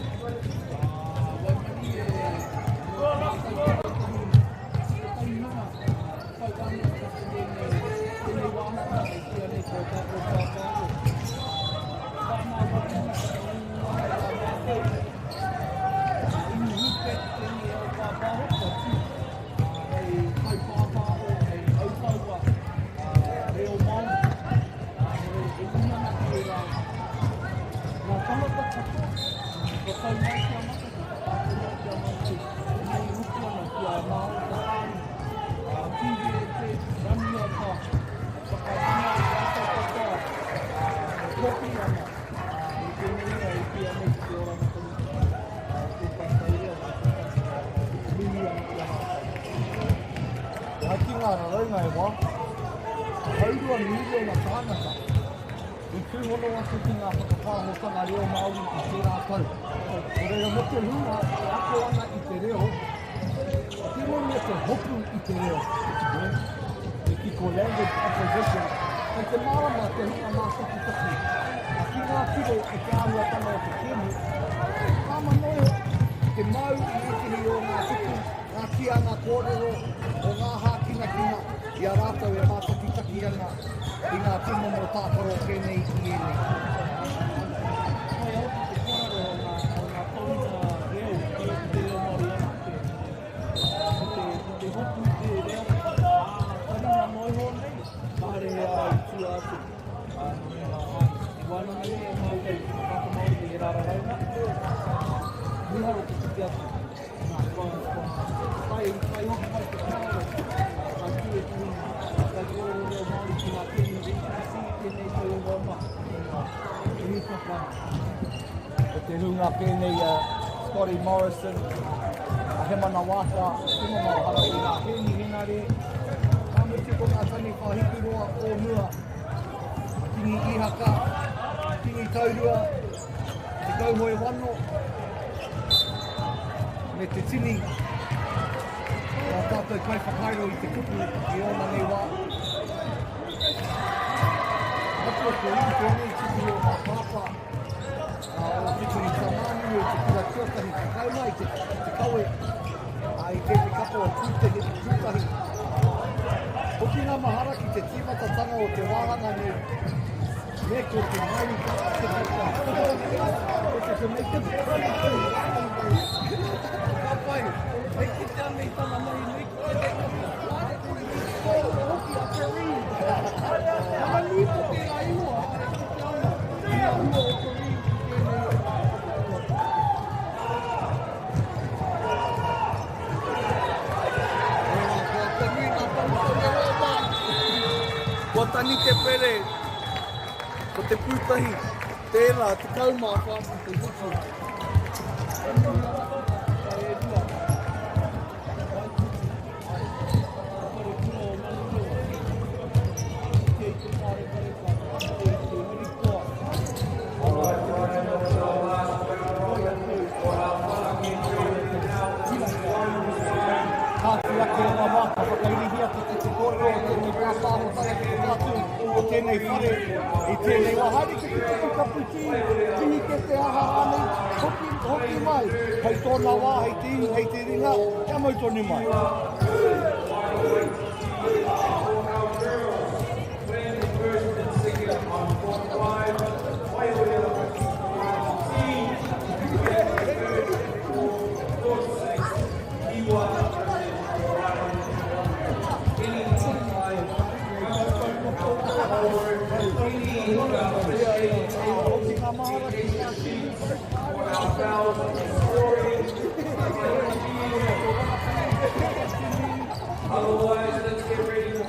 runga e wā. Haurua miliona tāngata. I tūhono atu ki ngā whakapāhotanga reo Māori i tērā tau. O reira mo te hunga, ako ana i te reo, tino me te hopu i te reo. E ki ko language opposition, kei te marama te hunga mā taki. A ki ngā tire e te āhuatanga o te kēmu, kāma noe te mau i ekiri o ngā tuku, ngā kia ngā kōrero, o ngā hākina kina, i a rātau e mātaki taki ana i ngā tino mo tāparo kēnei i ene. O te runga pēnei Scotty Morrison, a he mana waka, tino mau hara i ngā pēni henare. Kāmete ko ngā tani whahiki roa o mua, tini ihaka, tini taurua, te kauhoi wano, me te tini, ngā tātou kai whakairo i te kupu i ona nei wā. Atua ko i tēnei tiki o ngā pāpā, o tiki i tamānu, o te kura tuatahi te kauna, i te kaue, i tēnei kapo o tūtahi. Hoki ngā mahara ki te tīmatatanga o te wāhanga nei, me ko te mai te kata. Ko te me te kapai, me ki te anei tana mai, me ki te hoki a te ringa. Ana nipo te aioa, i a rua o te ringa. Kua tani te pere, ko te pūtahi, tērā, te kaumā whāpu te hutu. Kāti ake o ngā waka, whakairihia te te kōrero o tēnei pāpāho tare ki te tātou o tēnei whare i tēnei wahari ki te tuku kaputi, kihi ke te aha anei, hoki mai, hei tōna wā, hei te ihu, hei te ringa, kia mau tonu mai. Otherwise, let's get ready to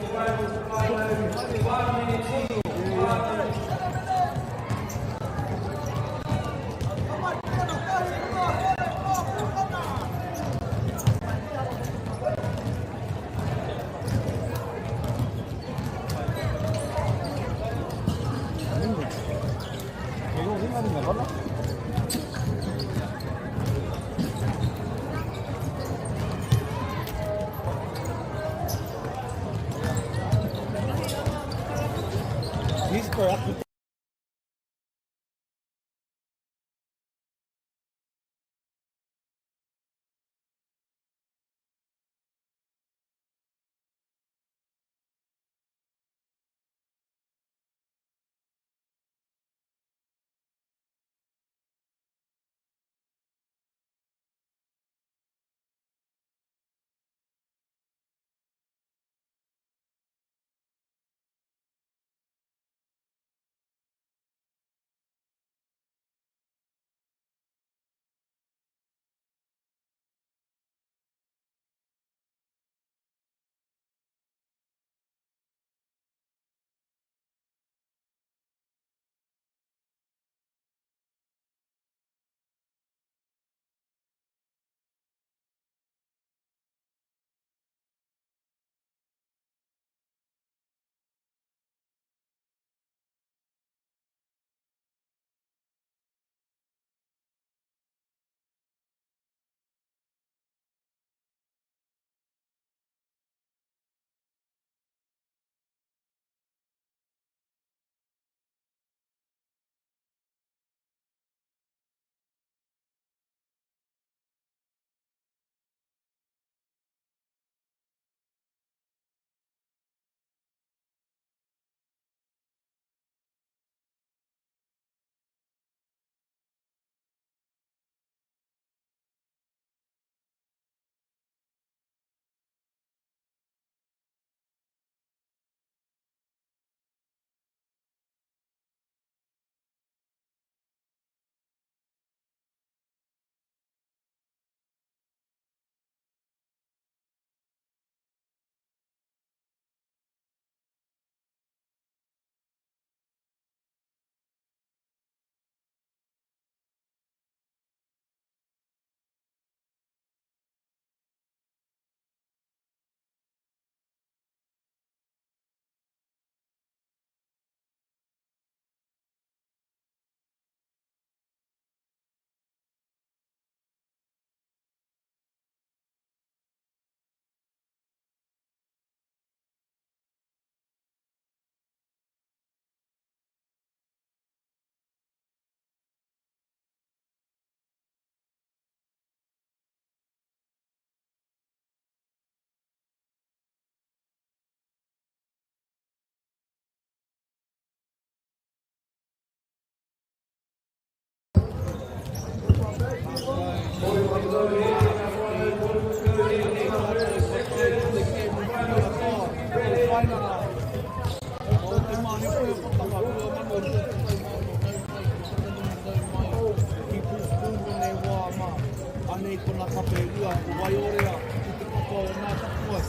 nei ko nā kape ua, ko wai orea, ki te kapa o nā tapua.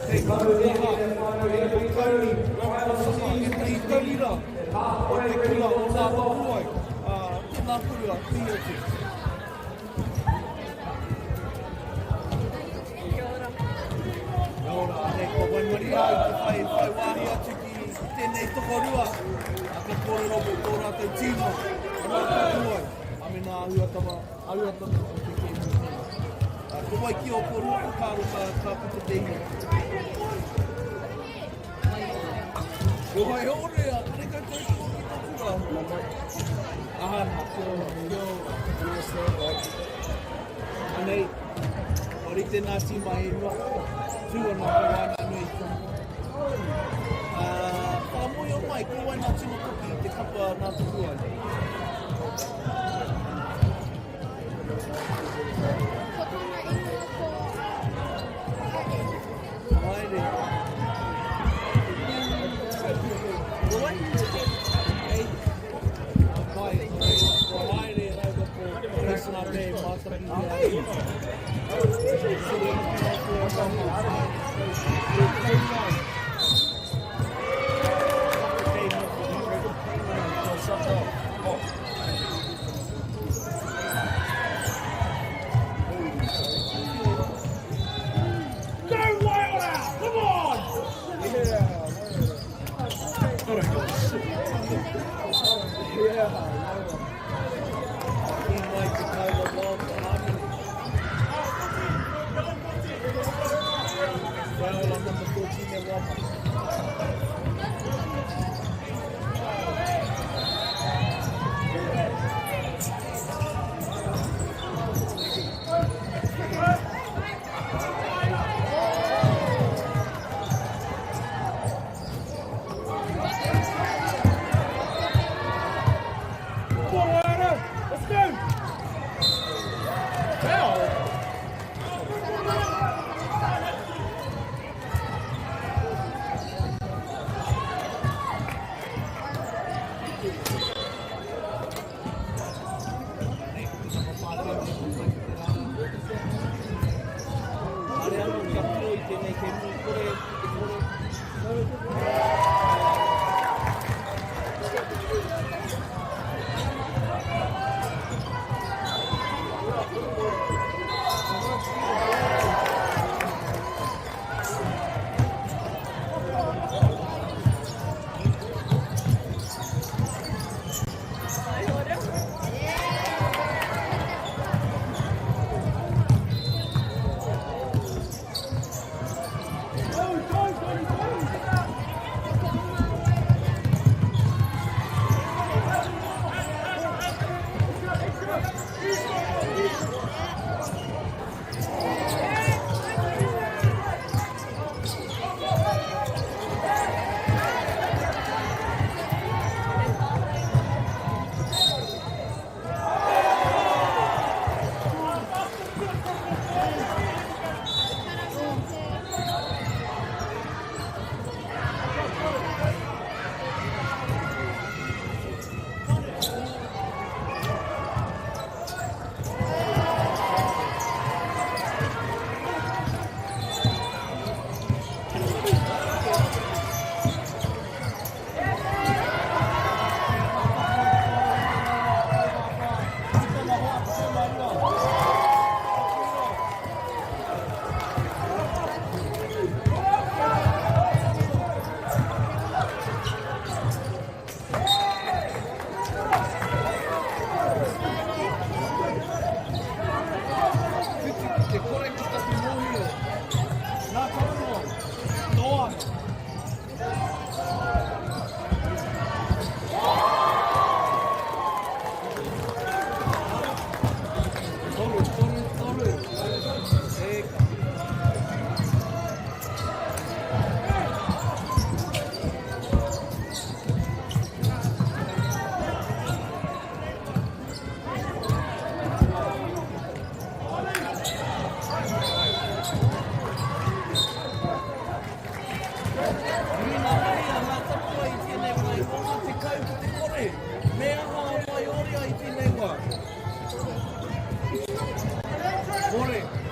Kei kutera, kei kauri, kosama, e tei tauira, o te kura o nā tapua. Tēnā kura, piote. Ora, nei ko waimaria i te whai wāhi atu ki tēnei tokorua. A ka kōrero mo tō rātou tīma, o nā tapua. A me nā ahuatama o te kēmu. Ko wai ki o koru o kāro ka puta teina. Ko wai orea, kare kai toi ko ki tō kura. Ahana, kia ora. Anei, ori tēnā tīma e rua, tūana ko wana nui tō. Whamoi o mai, ko wai nā tīma koki te kapa nā tuku ai. More.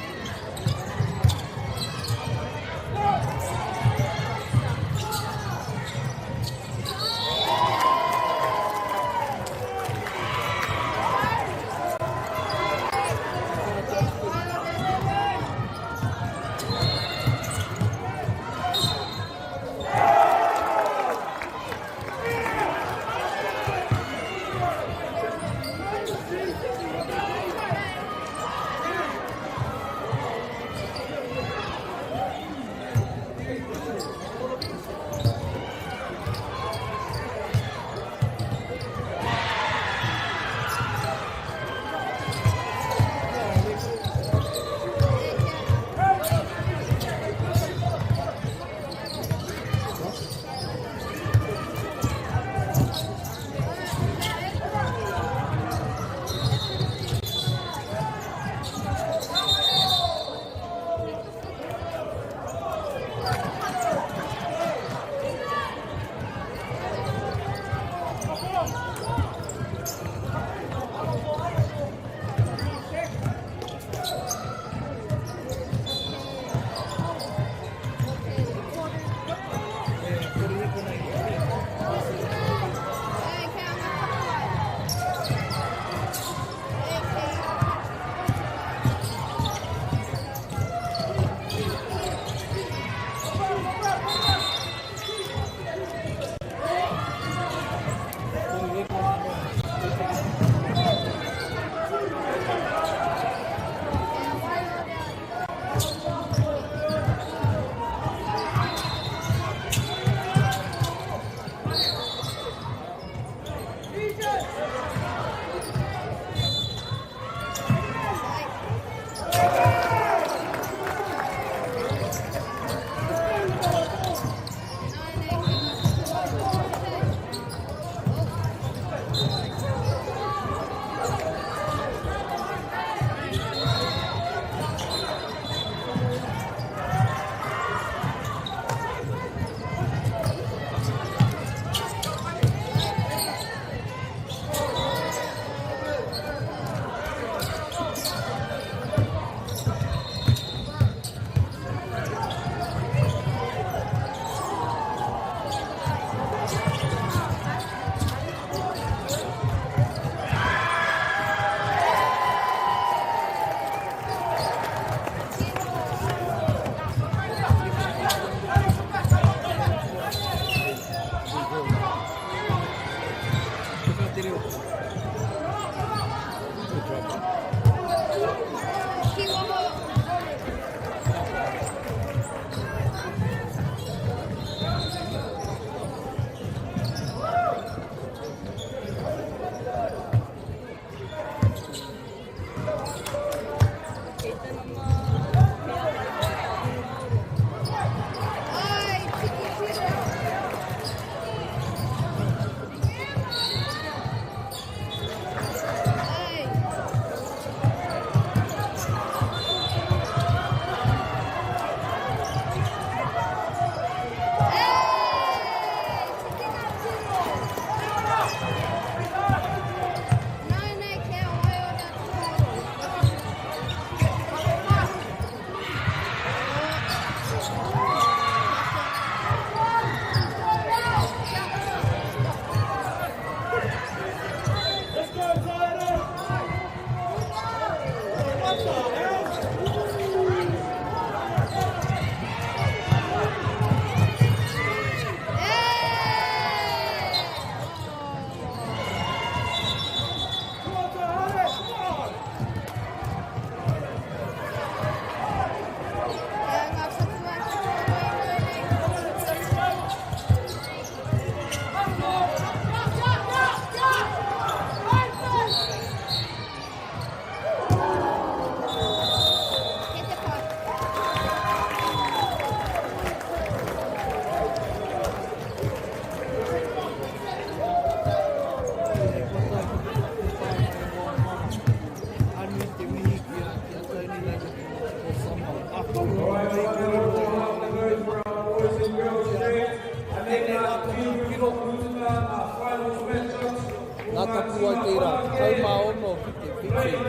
Nā tapu ai tērā, tau mā ono ki te whiti.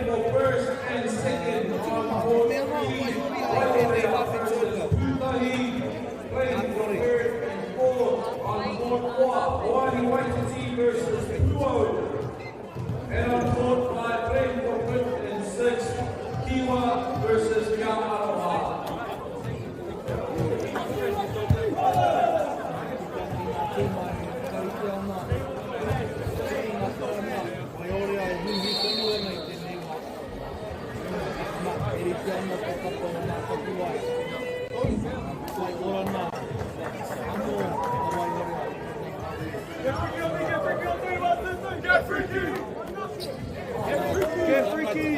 Me aha wai uri ai tēnei hawhi tōrua. Tutahi plays the third and fourth on court 4. Moani Waititi versus Tuo. And on court 5, playing for 5th and 6th, Kiwa versus Te Aroha. Get freaky!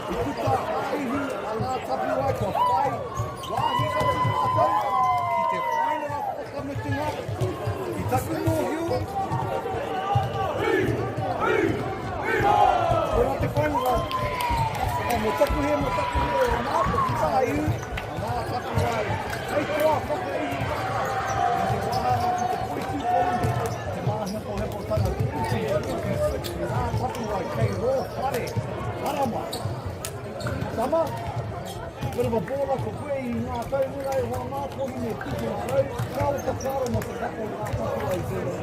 kuta ihi a ngā tapu ai kua whai wāhi atu mātou ki te whainara whakamutunga ki taku no hiu ora te whainara mo taku he o ngā ki taha iu a ngā tapu ai hei toa whakaihi waka ki te wahana ki te poitu konde te Māhepohepotanga ki ngā tapu ai kei rō whare harama sama bit of a ball ko koe I ngā taumura e hoa ngā pohi me tiki ngā rau kao ka karo mo te kapo ngā tapu ai zero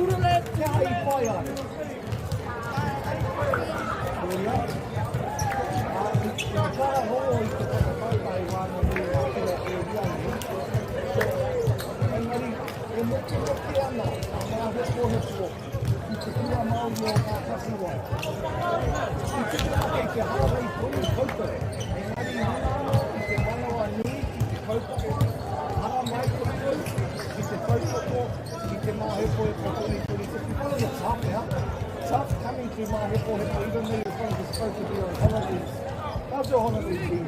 urule te hai whai ai Oia I kara horo I te whakatautai wāna nui a kira e riangi engari e moke ana a Māhepohepo I te kura Māori o ngā tapu ai I te kake te hawai poni kaupare engari hana I te manawa ni ki te kaupare hara mai koko I te kaupako I te Māhepohepo toni toni te kipara the tough coming to Māhepohepo even though you're supposed to be on holidays. How's your holidays been?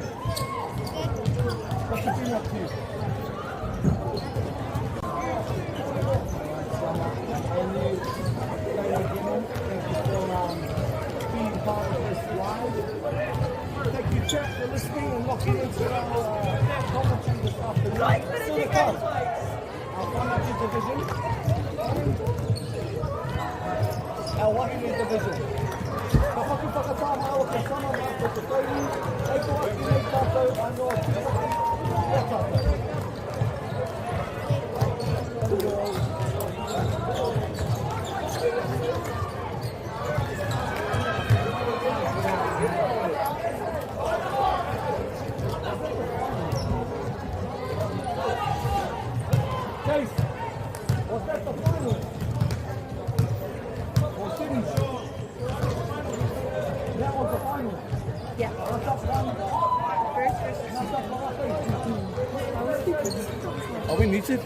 What's it been up to? And you, ladies and gentlemen, thank you for being part of this live. Thank you, chat, for listening and locking into our commentary this afternoon. Still to come, our financial division. Our wahine division. Ka whaku whakatā māua ka sama mā ko te tauru, hei ko aki nei tātou anoa ki whaki, ia tātou. Chase, was that the final? That was the final. Yeah. What's up, one? First. Are we muted?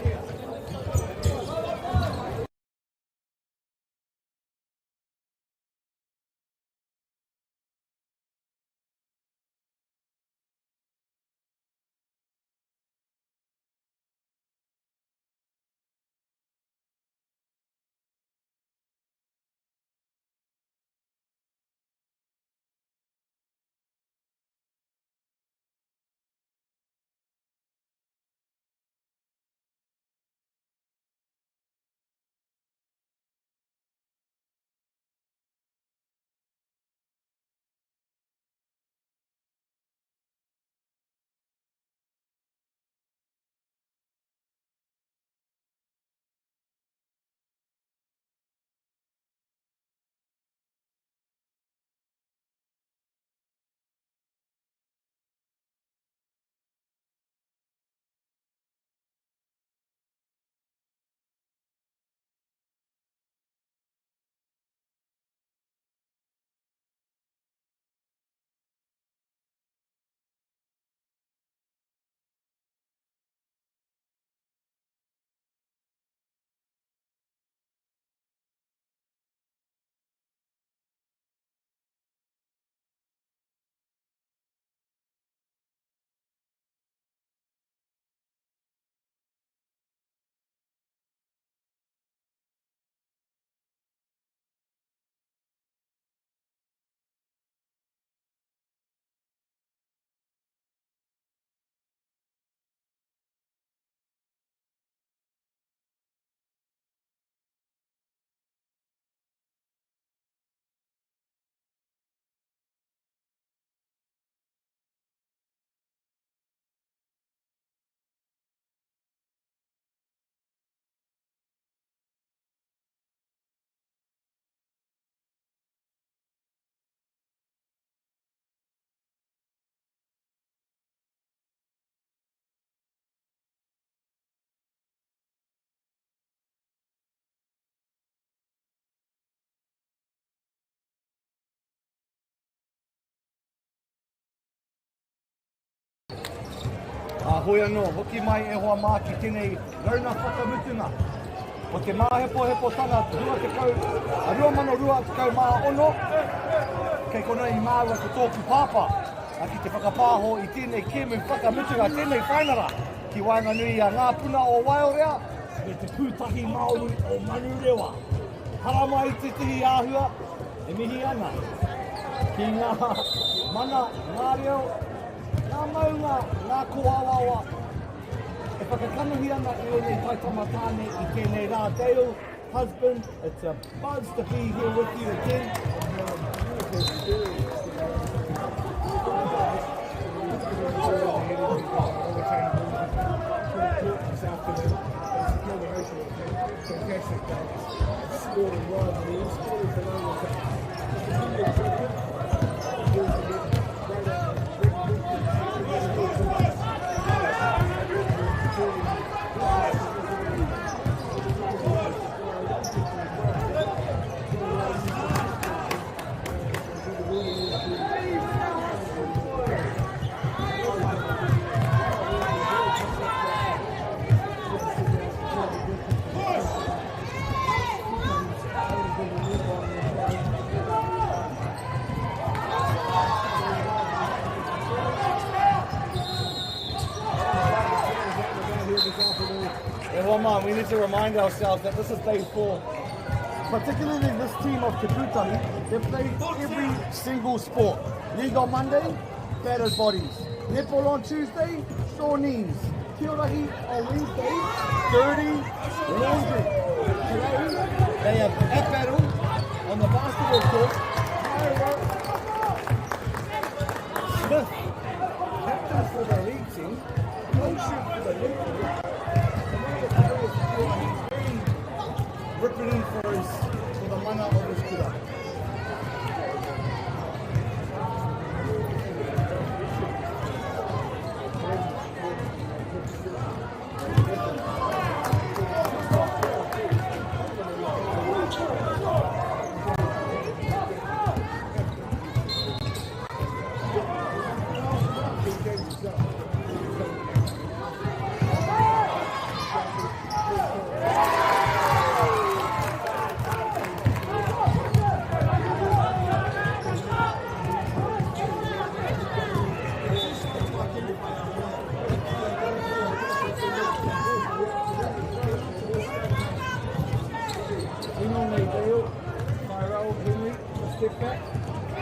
Hoi anō, hoki mai e hoa mā ki tēnei rauna whakamutunga. O te Māhepohepotanga rua te kau, a 2,200 mā ono, kei kona I māua ko tōku pāpā. A ki te whakapāho I tēnei ke me whakamutunga tēnei whainara. Ki wainganui a ngā puna o Waiorea, me te pūtahi Māori o Manurewa. Haramai te tihi āhua, e mihi ana. Ki ngā mana, ngā reo, ngā maunga, ngā koawawa. E whakakanuhi ana I o nei taitamatāne I tēnei rā Dale, husband, it's a buzz to be here with you again. This afternoon, it's a combination of fantastic guys. Scoring rivalry, scoring for We need to remind ourselves that this is day 4. Particularly this team of Te Pūtahi, they play every single sport. League on Monday, battered bodies. Netball on Tuesday, sore knees. Kiorahi on Wednesday, dirty laundry. Today, they have at battle on the basketball court. Smith, captain for the league team, coach for the league team. Ripping in for the mana of his kura.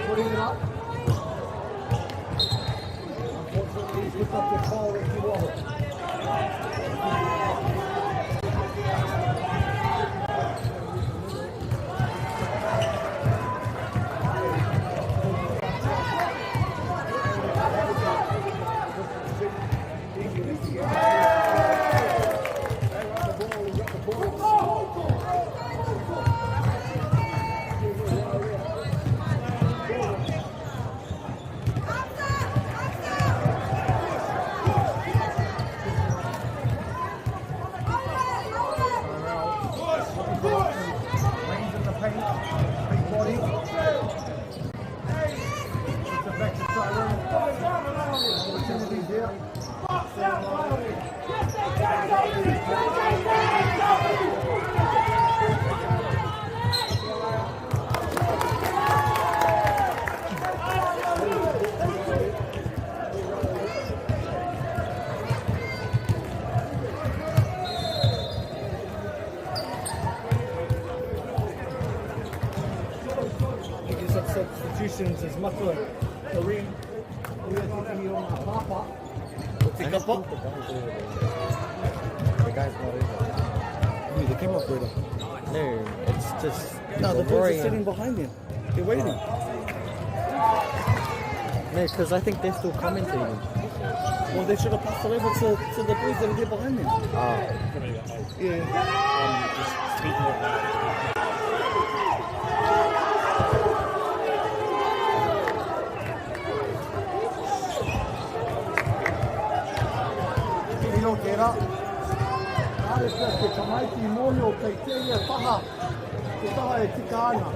Putting it up. Unfortunately, he's picked up the foul if you want it. Substitutions as matua Kareem Uetiki o ngā pāpā o te kapa. The guy's not in there. The camera operator. No, it's just... No, the boys are sitting behind him. They're waiting. No, because I think they're still commentating. Well, they should have passed it over to the boys that are there behind him. Ah. Yeah. Just speaking of that. Tērā. Nāre kia te kamaiti mōhio kei tēia taha. Te taha e tika ana.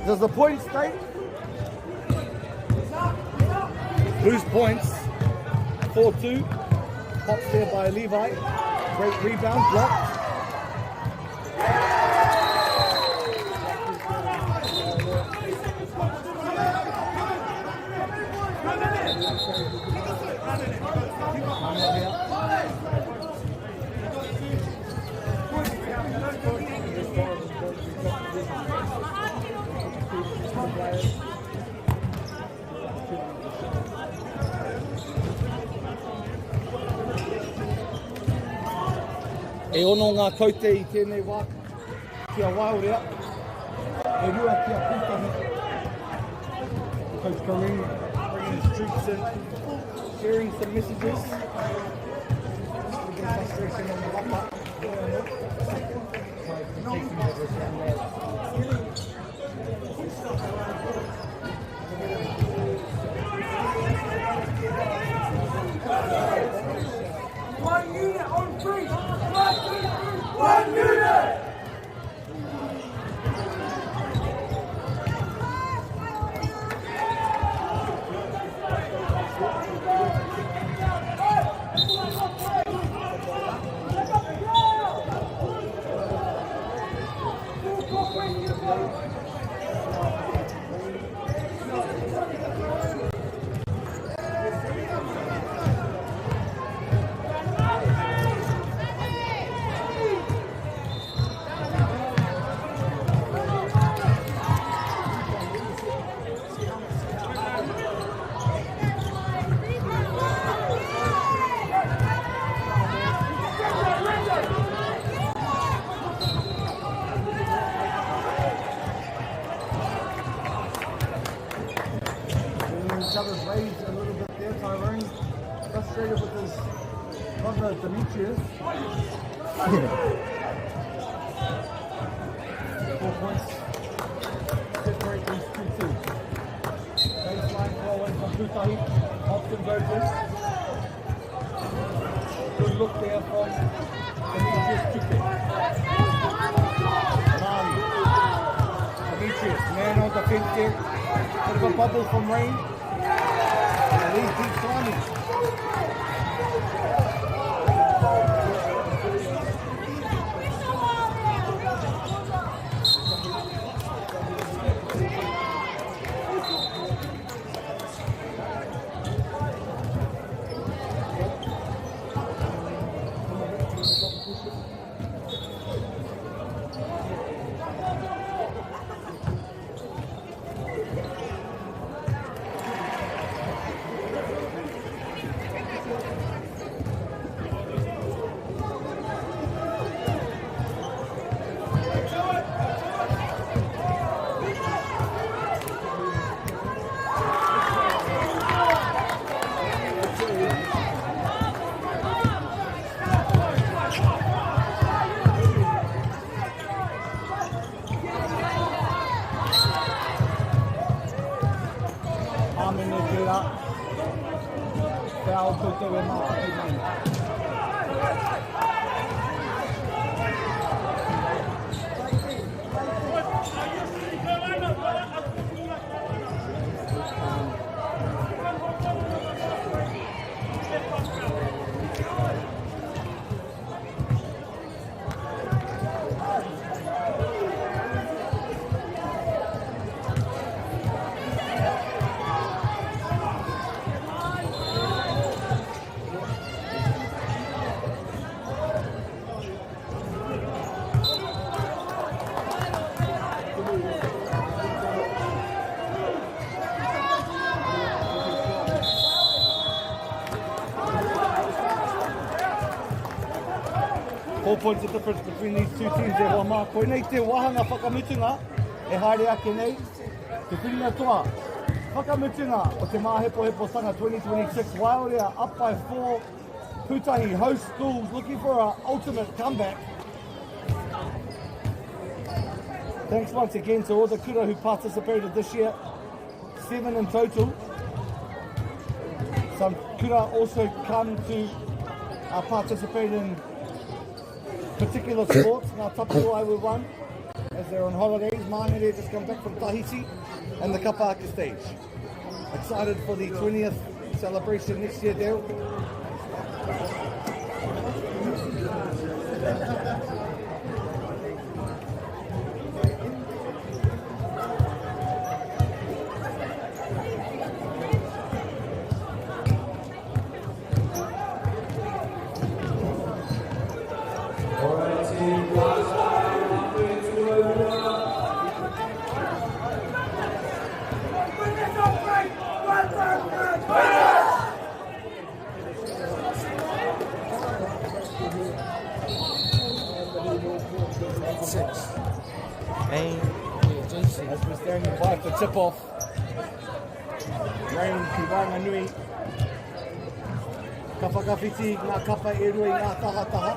Does the point stay? Blues points. 4-2. Pops there by Levi. Great rebound, blocked. E ono ngā kaute I tēnei wā kia wāorea. E rua kia pūtahi. Coach Kareem bringing his troops in, sharing some messages. A bit of frustration on the waka. One unit on three. 1, 2, 3. 1 unit. Demetrius. 4 points. Separate these two teams. Baseline throw in from Putahi. Off convergence. Good look there from Demetrius Chuke. Mali. Demetrius, man on the fence there. Bit of a bubble from Rain. And he's deep climbing. Points of difference between these two teams e hoa mā. Koe nei te wahanga whakamutunga e haere ake nei. Te whiringa toa, whakamutunga o Te Māhepohepotanga 2026. Waiora up by 4. Putahi host schools looking for an ultimate comeback. Thanks once again to all the kura who participated this year. 7 in total. Some kura also come to participate in particular sports. Ngā Tapuai were one as they're on holidays. Māori just come back from Tahiti and the Kapaka stage. Excited for the 20th celebration next year, Dale. 6. Hey. Yeah, Jason. As we're standing by for tip-off. Rain ki Wanganui. Ka whakawhiti ngā kapa e rui ngā tahataha.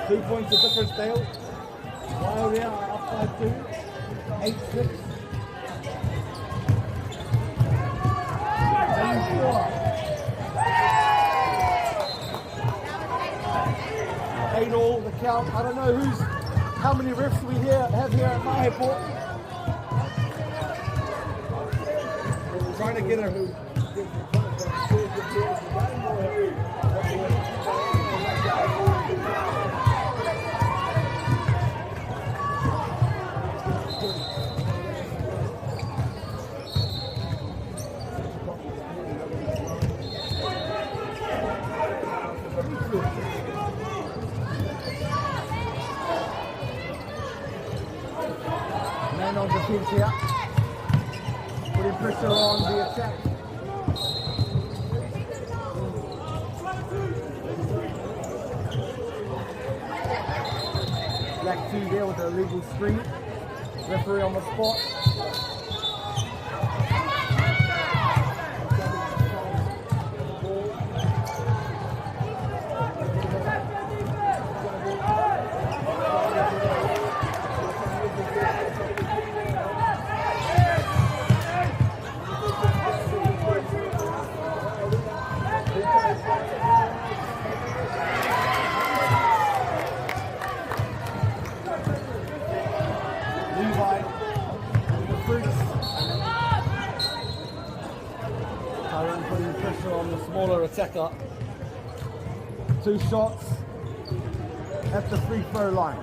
2 points of difference, Dale. Wairea are up by 2. 8-6. 8-4. 8 all, the count. I don't know how many refs we have here at Māhepo. We're trying to get a man on defense here. Putting pressure on the attack. Black 2 there with a illegal screen. Referee on the spot. Attacker. 2 shots at the free throw line.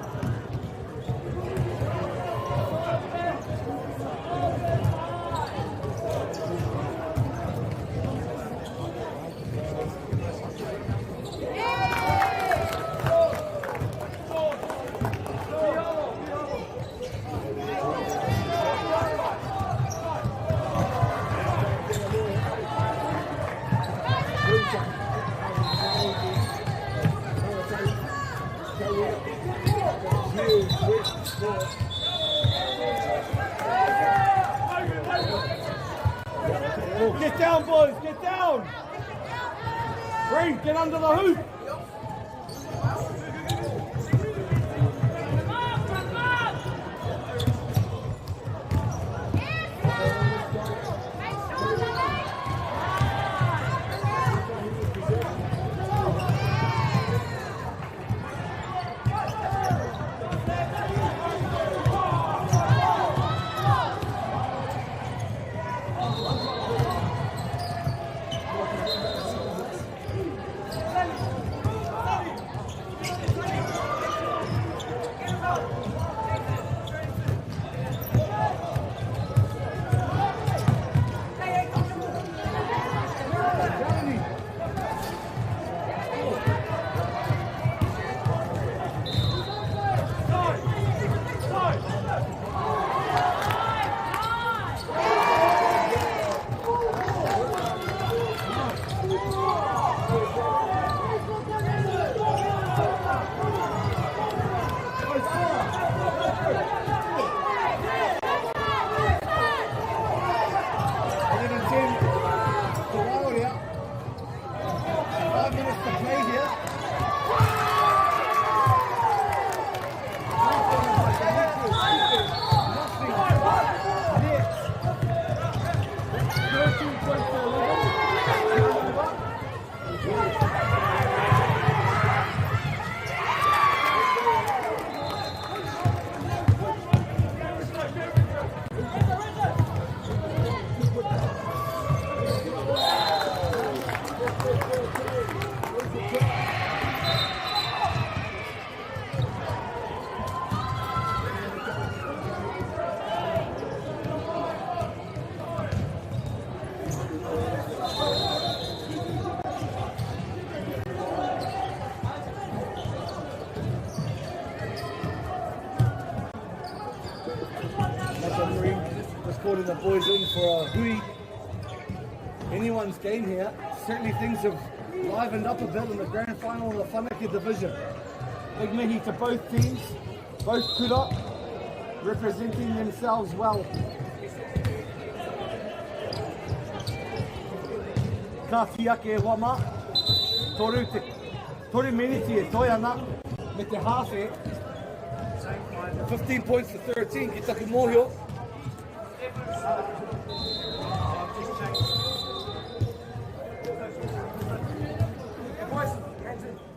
Oh, get down, boys, get down! Green, get under the hoop! Calling the boys in for a hui. Anyone's game here. Certainly things have livened up a bit in the grand final of the whanake division. Big mihi to both teams, both kura, representing themselves well. Ka whiake e wama, toru miniti e toi ana, me te hafe, 15 points to 13, ki taku mōhio.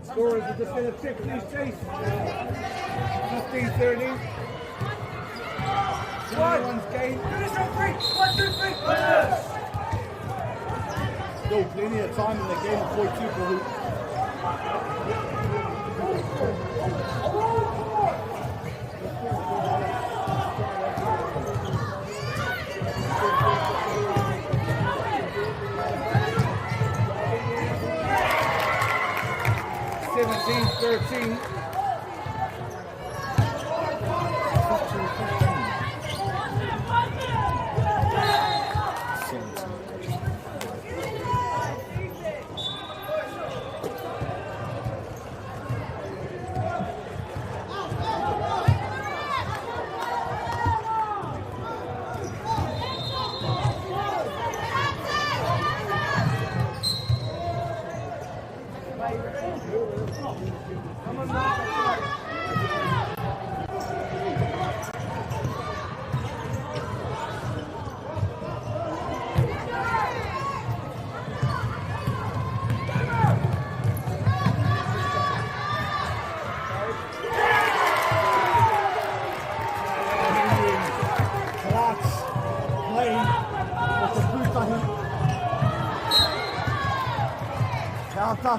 Scorers are just going to check these chase. 15-13. Everyone's game. Finish on 3. 1, 2, 3. Still plenty of time in the game before 2 for Luke. $17-13.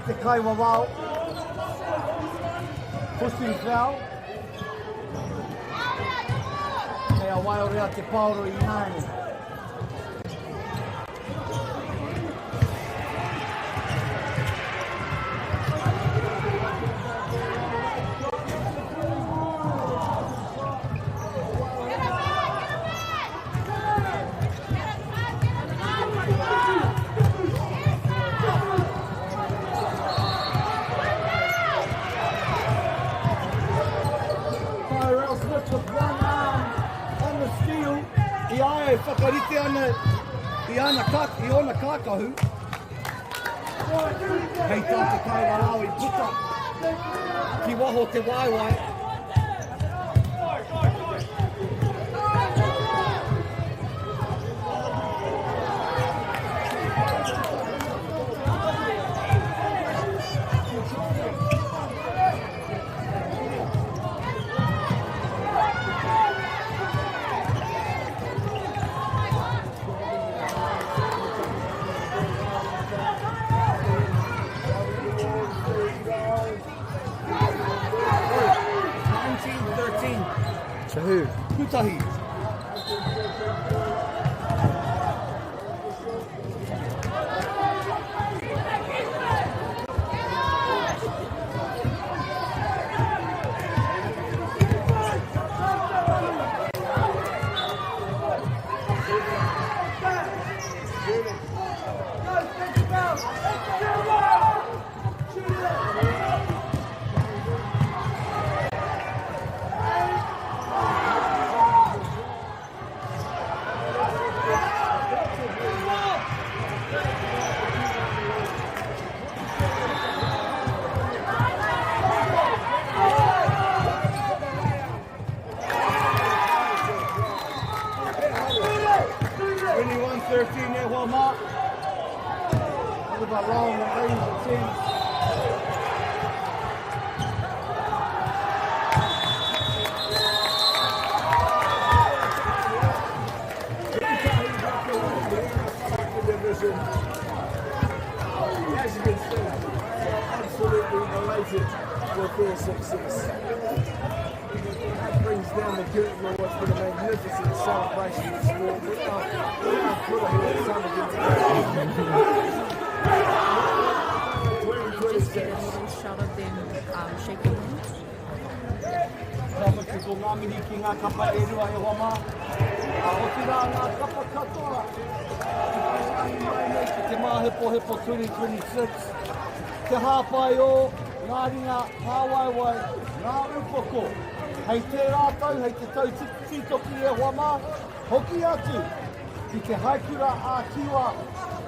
Te kaiwa wau, pushing foul. Kei a waiora te pauro I nāne. Whakarite ana I ona kākahu. Hei tā te kaiwa rau I puta ki waho te waiwai. Who? Kutahi. Te Māhepohepotanga 2026 te hāpai o, ngā ringa, ngā waiwai, ngā upoko. Hei te rātau, hei te tau titoki e wama, hoki atu ki te haikura a kiwa,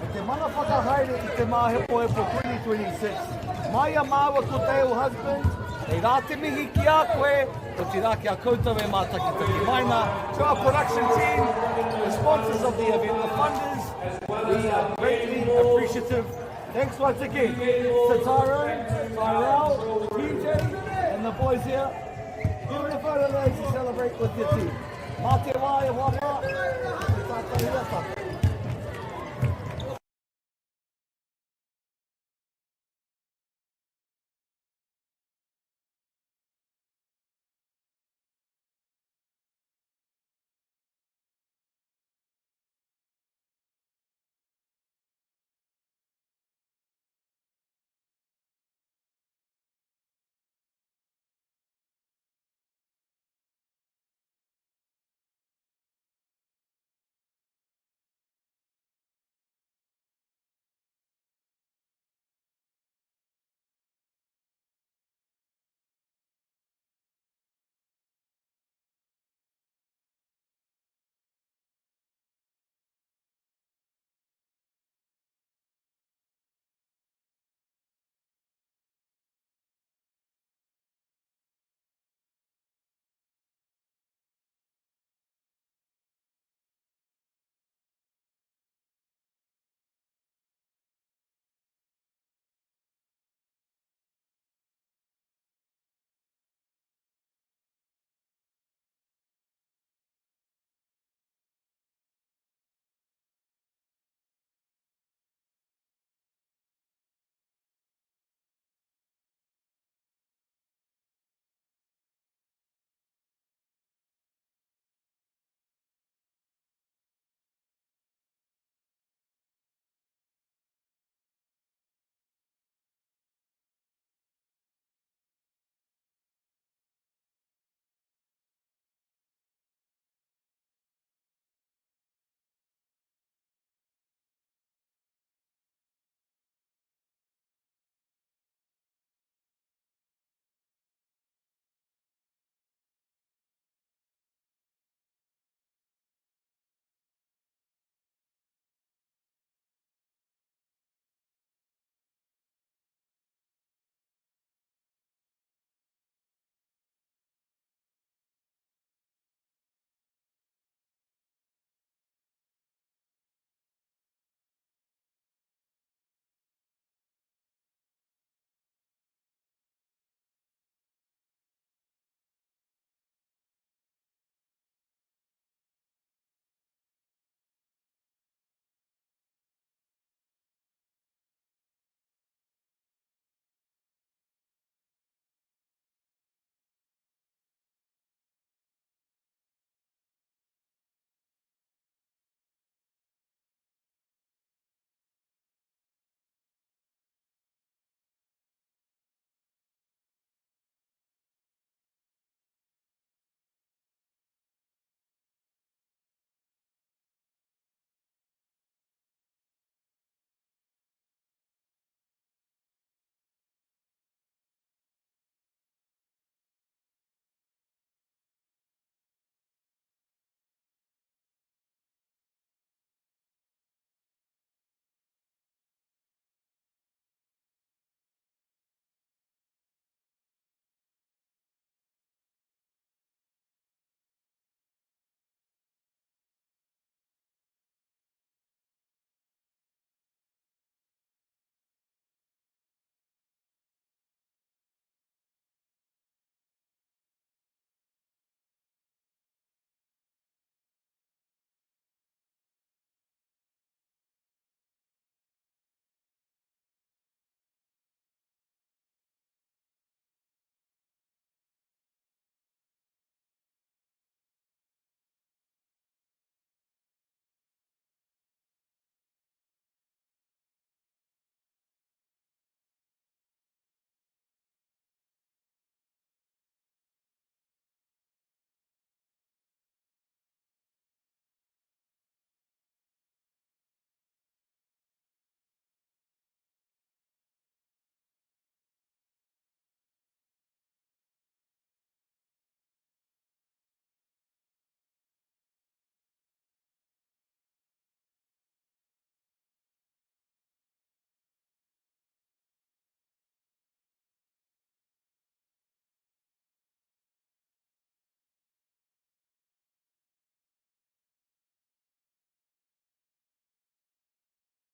e te mana whakahaere i te Māhepohepo 2026. Mai a māua ko teo husband, e rā te mihi ki a koe, o te rā ki a koutou e mātakitaki. Maina, to our production team, the sponsors of the event, the funders, we are greatly appreciative. Thanks once again to Tyrone, Tyrell, PJ, and the boys here. Give it a photo, lads, to celebrate with your team. Mā te wā e wā mā, te tātai hia tātai.